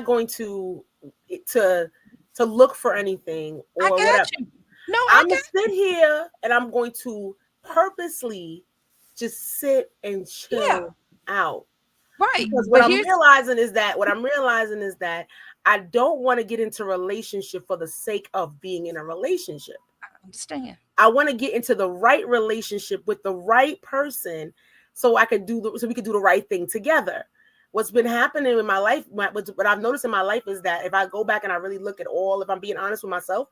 going to look for anything or whatever. No, I'm gonna sit here and I'm going to purposely just sit and chill out. Right. Because what I'm realizing is that I don't want to get into a relationship for the sake of being in a relationship. I understand. I want to get into the right relationship with the right person so we can do the right thing together. What's been happening in my life, what I've noticed in my life is that if I go back and I really look at if I'm being honest with myself,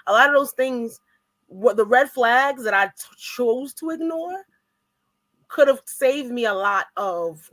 a lot of those things, the red flags that I chose to ignore could have saved me a lot of,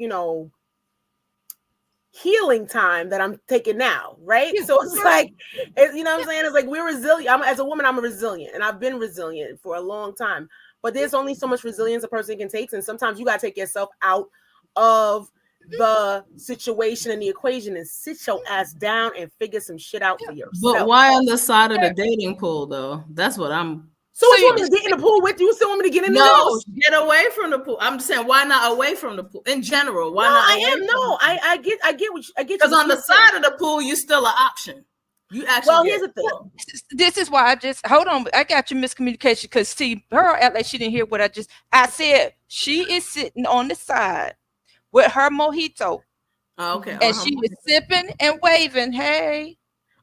healing time that I'm taking now, right? Yeah. So it's like, you know what I'm saying? It's like we're resilient. As a woman, I'm resilient, and I've been resilient for a long time. But there's only so much resilience a person can take, and sometimes you gotta take yourself out of the situation and the equation and sit your ass down and figure some shit out for yourself. But why on the side of the dating pool, though? That's what I'm. So you want me to get in the pool with you? Still want me to get in the pool? No, get away from the pool. I'm just saying, why not away from the pool in general? Why not? I get what you. Because on the side of the pool, you're still an option. You actually. Well, here's the thing. This is why hold on. I got your miscommunication because see, her act like she didn't hear what I said. She is sitting on the side with her mojito. Oh, okay. And she is sipping and waving. Hey.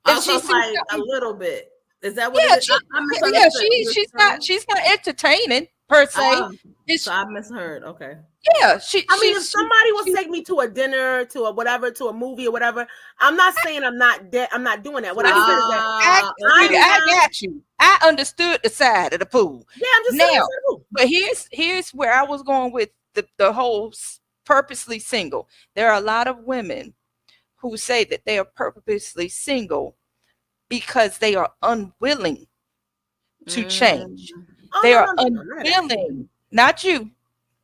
And she's like a little bit. Is that what it is? She's not entertaining per se. So I misheard. Okay. Yeah, if somebody will take me to a dinner, to a whatever, to a movie or whatever, I'm not saying I'm not doing that. What I said is that I got you. I understood the side of the pool. Yeah, I'm just saying. But here's where I was going with the whole purposely single. There are a lot of women who say that they are purposely single because they are unwilling to change. They are unwilling, not you.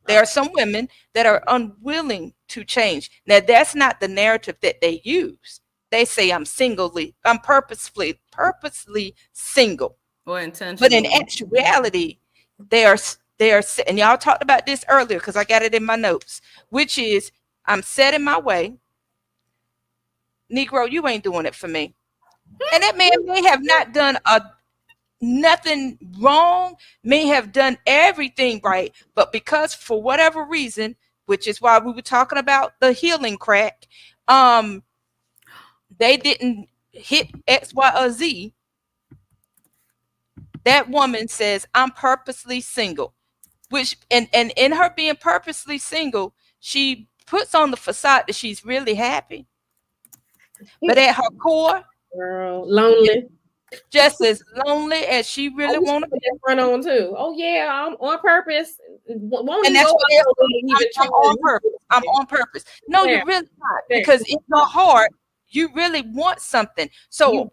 There are some women that are unwilling to change. Now, that's not the narrative that they use. They say I'm purposely single. Or intentional. But in actuality, they are, and y'all talked about this earlier because I got it in my notes, which is I'm set in my way. Negro, you ain't doing it for me. And that man may have not done nothing wrong, may have done everything right, but because for whatever reason, which is why we were talking about the healing crack, they didn't hit X, Y, or Z. That woman says, I'm purposely single, which and in her being purposely single, she puts on the facade that she's really happy. But at her core, girl, lonely. Just as lonely as she really wanted to run on too. Oh yeah, I'm on purpose. And that's what I'm on purpose. I'm on purpose. No, you're really not, because in your heart you really want something. So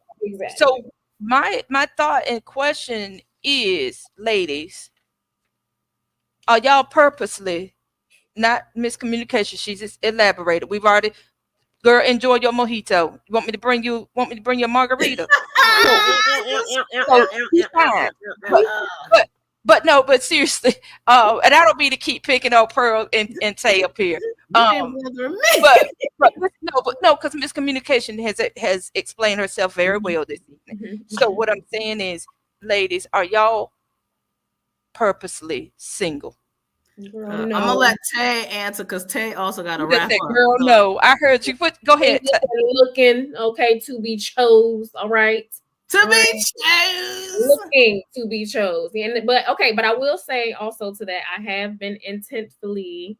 my thought and question is, ladies, are y'all purposely, not miscommunication? She's just elaborated. We've already. Girl, enjoy your mojito. You want me to bring you a margarita? But seriously, and I don't mean to keep picking on Pearl and Tay up here. But because miscommunication has explained herself very well this evening. So what I'm saying is, ladies, are y'all purposely single? Girl, no. I'm gonna let Tay answer because Tay also got a wrap up. Girl, no, I heard you. Go ahead. Looking to be chose. All right, to be chose. Looking to be chose. But I will say also to that, I have been intentfully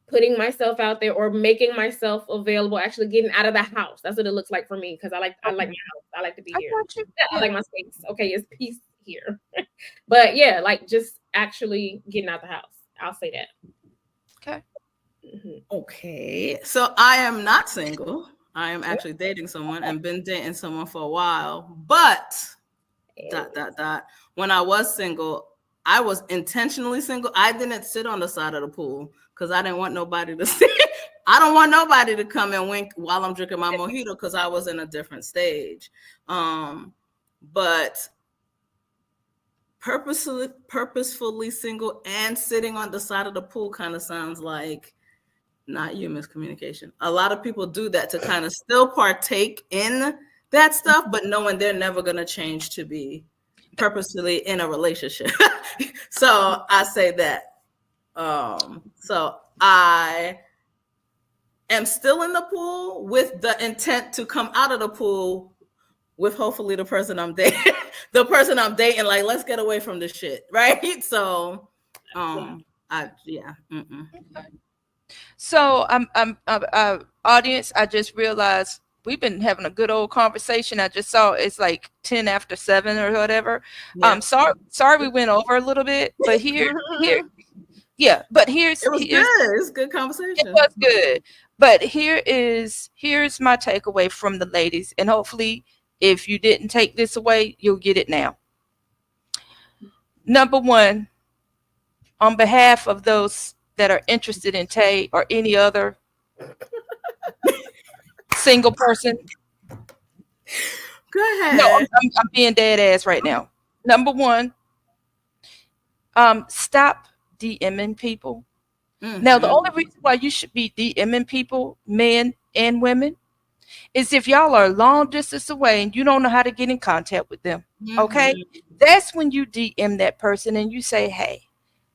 putting myself out there or making myself available. Actually, getting out of the house. That's what it looks like for me because I like my house. I like to be here. I like my space. Okay, it's peace here. But yeah, like just actually getting out the house. I'll say that. Okay. Okay. So I am not single. I am actually dating someone and been dating someone for a while. But when I was single, I was intentionally single. I didn't sit on the side of the pool because I didn't want nobody to see. I don't want nobody to come and wink while I'm drinking my mojito because I was in a different stage. But purposefully single and sitting on the side of the pool kind of sounds like not you, miscommunication. A lot of people do that to kind of still partake in that stuff, but knowing they're never going to change to be purposefully in a relationship. So I say that. So I am still in the pool with the intent to come out of the pool with hopefully the person I'm dating, like, let's get away from this shit. Right. So, yeah. So audience, I just realized we've been having a good old conversation. I just saw it's like 10 after 7 or whatever. Yeah. Sorry we went over a little bit, but here, but here's good. It's good conversation. It was good. But here's my takeaway from the ladies, and hopefully if you didn't take this away, you'll get it now. Number one, on behalf of those that are interested in Tay or any other single person. Go ahead. No, I'm being dead ass right now. Number one, stop DMing people. Mm-hmm. Now, the only reason why you should be DMing people, men and women, is if y'all are long distance away and you don't know how to get in contact with them. Mm-hmm. Okay? That's when you DM that person and you say, hey.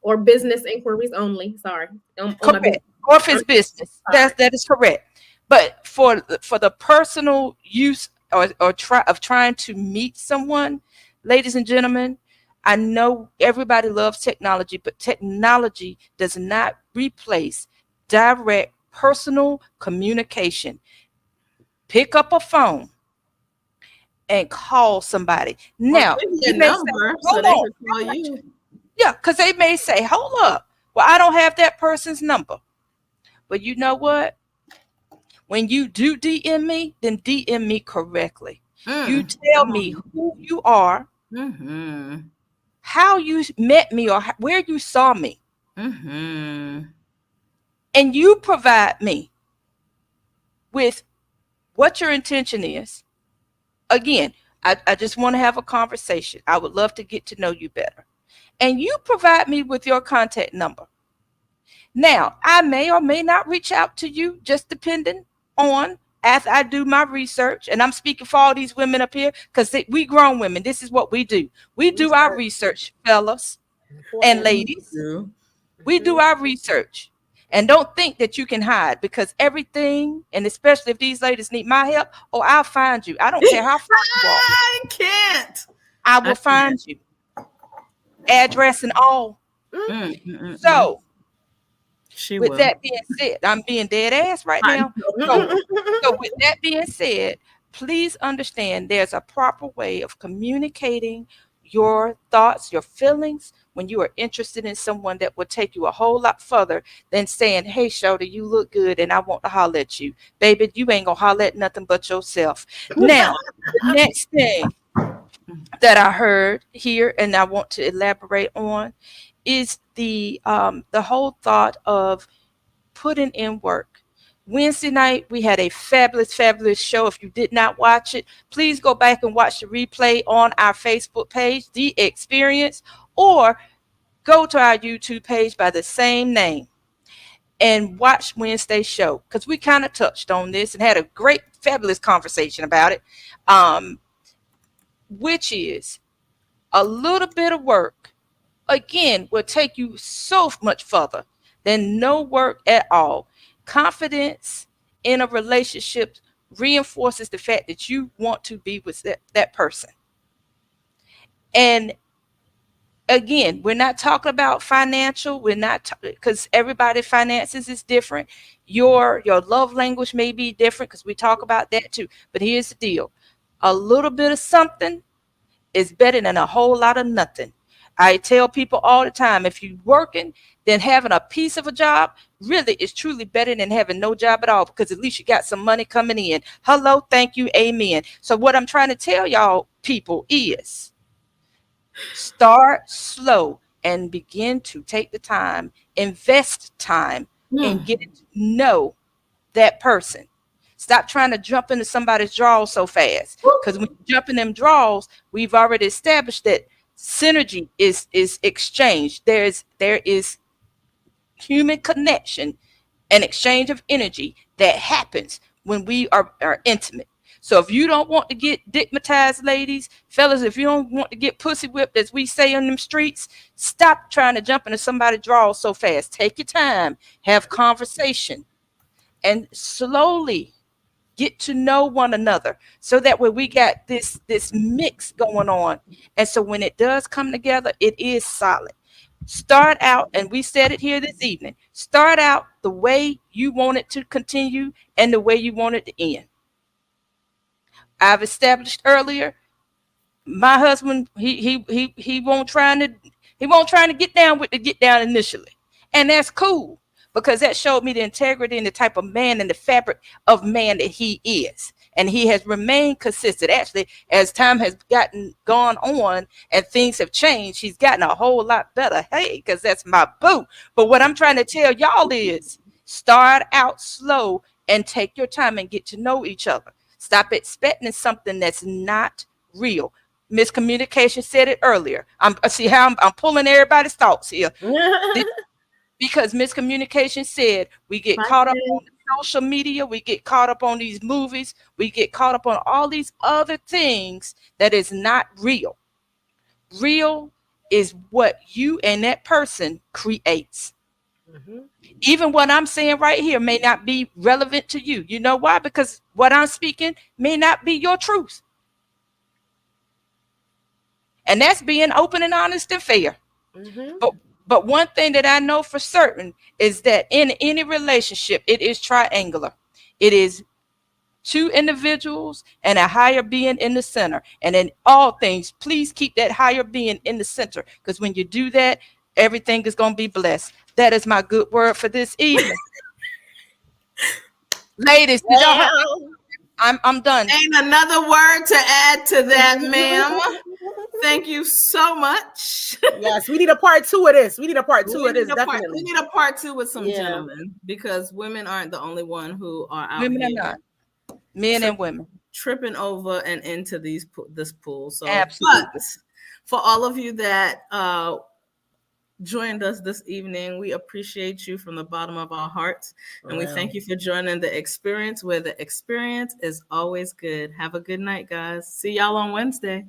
Or business inquiries only. Sorry. Correct. Or if it's business. That is correct. But for the personal use or trying to meet someone, ladies and gentlemen, I know everybody loves technology, but technology does not replace direct personal communication. Pick up a phone and call somebody. Now, you may number say, so they can call you. Yeah, because they may say, hold up. Well, I don't have that person's number. But you know what? When you do DM me, then DM me correctly. You tell me who you are, how you met me, or where you saw me. And you provide me with what your intention is. Again, I just want to have a conversation. I would love to get to know you better. And you provide me with your contact number. Now, I may or may not reach out to you, just depending on after I do my research. And I'm speaking for all these women up here because we grown women. This is what we do. We do our research, fellas and ladies. We do our research. And don't think that you can hide, because everything, and especially if these ladies need my help, I'll find you. I don't care how far you are. I can't. I will find you. Address and all. So, with that being said, I'm being dead ass right now. So with that being said, please understand there's a proper way of communicating your thoughts, your feelings when you are interested in someone that will take you a whole lot further than saying, hey, Shorty, you look good and I want to holler at you. Baby, you ain't gonna holler at nothing but yourself. Now, the next thing that I heard here and I want to elaborate on is the whole thought of putting in work. Wednesday night, we had a fabulous show. If you did not watch it, please go back and watch the replay on our Facebook page, The Experience, or go to our YouTube page by the same name and watch Wednesday's show, because we kind of touched on this and had a great, fabulous conversation about it, which is a little bit of work, again, will take you so much further than no work at all. Confidence in a relationship reinforces the fact that you want to be with that person. And again, we're not talking about financial. We're not, because everybody's finances is different. Your love language may be different, because we talk about that too. But here's the deal. A little bit of something is better than a whole lot of nothing. I tell people all the time, if you're working, then having a piece of a job really is truly better than having no job at all, because at least you got some money coming in. Hello, thank you, amen. So what I'm trying to tell y'all people is start slow and begin to take the time, invest time, and get to know that person. Stop trying to jump into somebody's draws so fast. Because when you jump in them draws, we've already established that synergy is exchange. There is human connection and exchange of energy that happens when we are intimate. So if you don't want to get digmatized, ladies, fellas, if you don't want to get pussy whipped, as we say on them streets, stop trying to jump into somebody's draws so fast. Take your time, have conversation, and slowly get to know one another, so that way we got this mix going on. And so when it does come together, it is solid. Start out, and we said it here this evening, start out the way you want it to continue and the way you want it to end. I've established earlier, my husband, he won't trying to get down with the get down initially. And that's cool, because that showed me the integrity and the type of man and the fabric of man that he is. And he has remained consistent. Actually, as time has gone on and things have changed, he's gotten a whole lot better. Hey, because that's my boo. But what I'm trying to tell y'all is start out slow and take your time and get to know each other. Stop expecting something that's not real. Miscommunication said it earlier. I'm pulling everybody's thoughts here. Because miscommunication said we get caught up on social media, we get caught up on these movies, we get caught up on all these other things that is not real. Real is what you and that person creates. Even what I'm saying right here may not be relevant to you. You know why? Because what I'm speaking may not be your truth. And that's being open and honest and fair. But one thing that I know for certain is that in any relationship, it is triangular. It is two individuals and a higher being in the center. And in all things, please keep that higher being in the center, because when you do that, everything is going to be blessed. That is my good word for this evening. Ladies, I'm done. Ain't another word to add to that, ma'am. Thank you so much. Yes, we need a part 2 of this. We need a part 2 of this, definitely. We need a part 2 with some gentlemen, because women aren't the only one who are out women here. Are not. Men and women. Tripping over and into this pool. So, absolutely. But for all of you that joined us this evening, we appreciate you from the bottom of our hearts. And we thank you for joining the experience, where the experience is always good. Have a good night, guys. See y'all on Wednesday.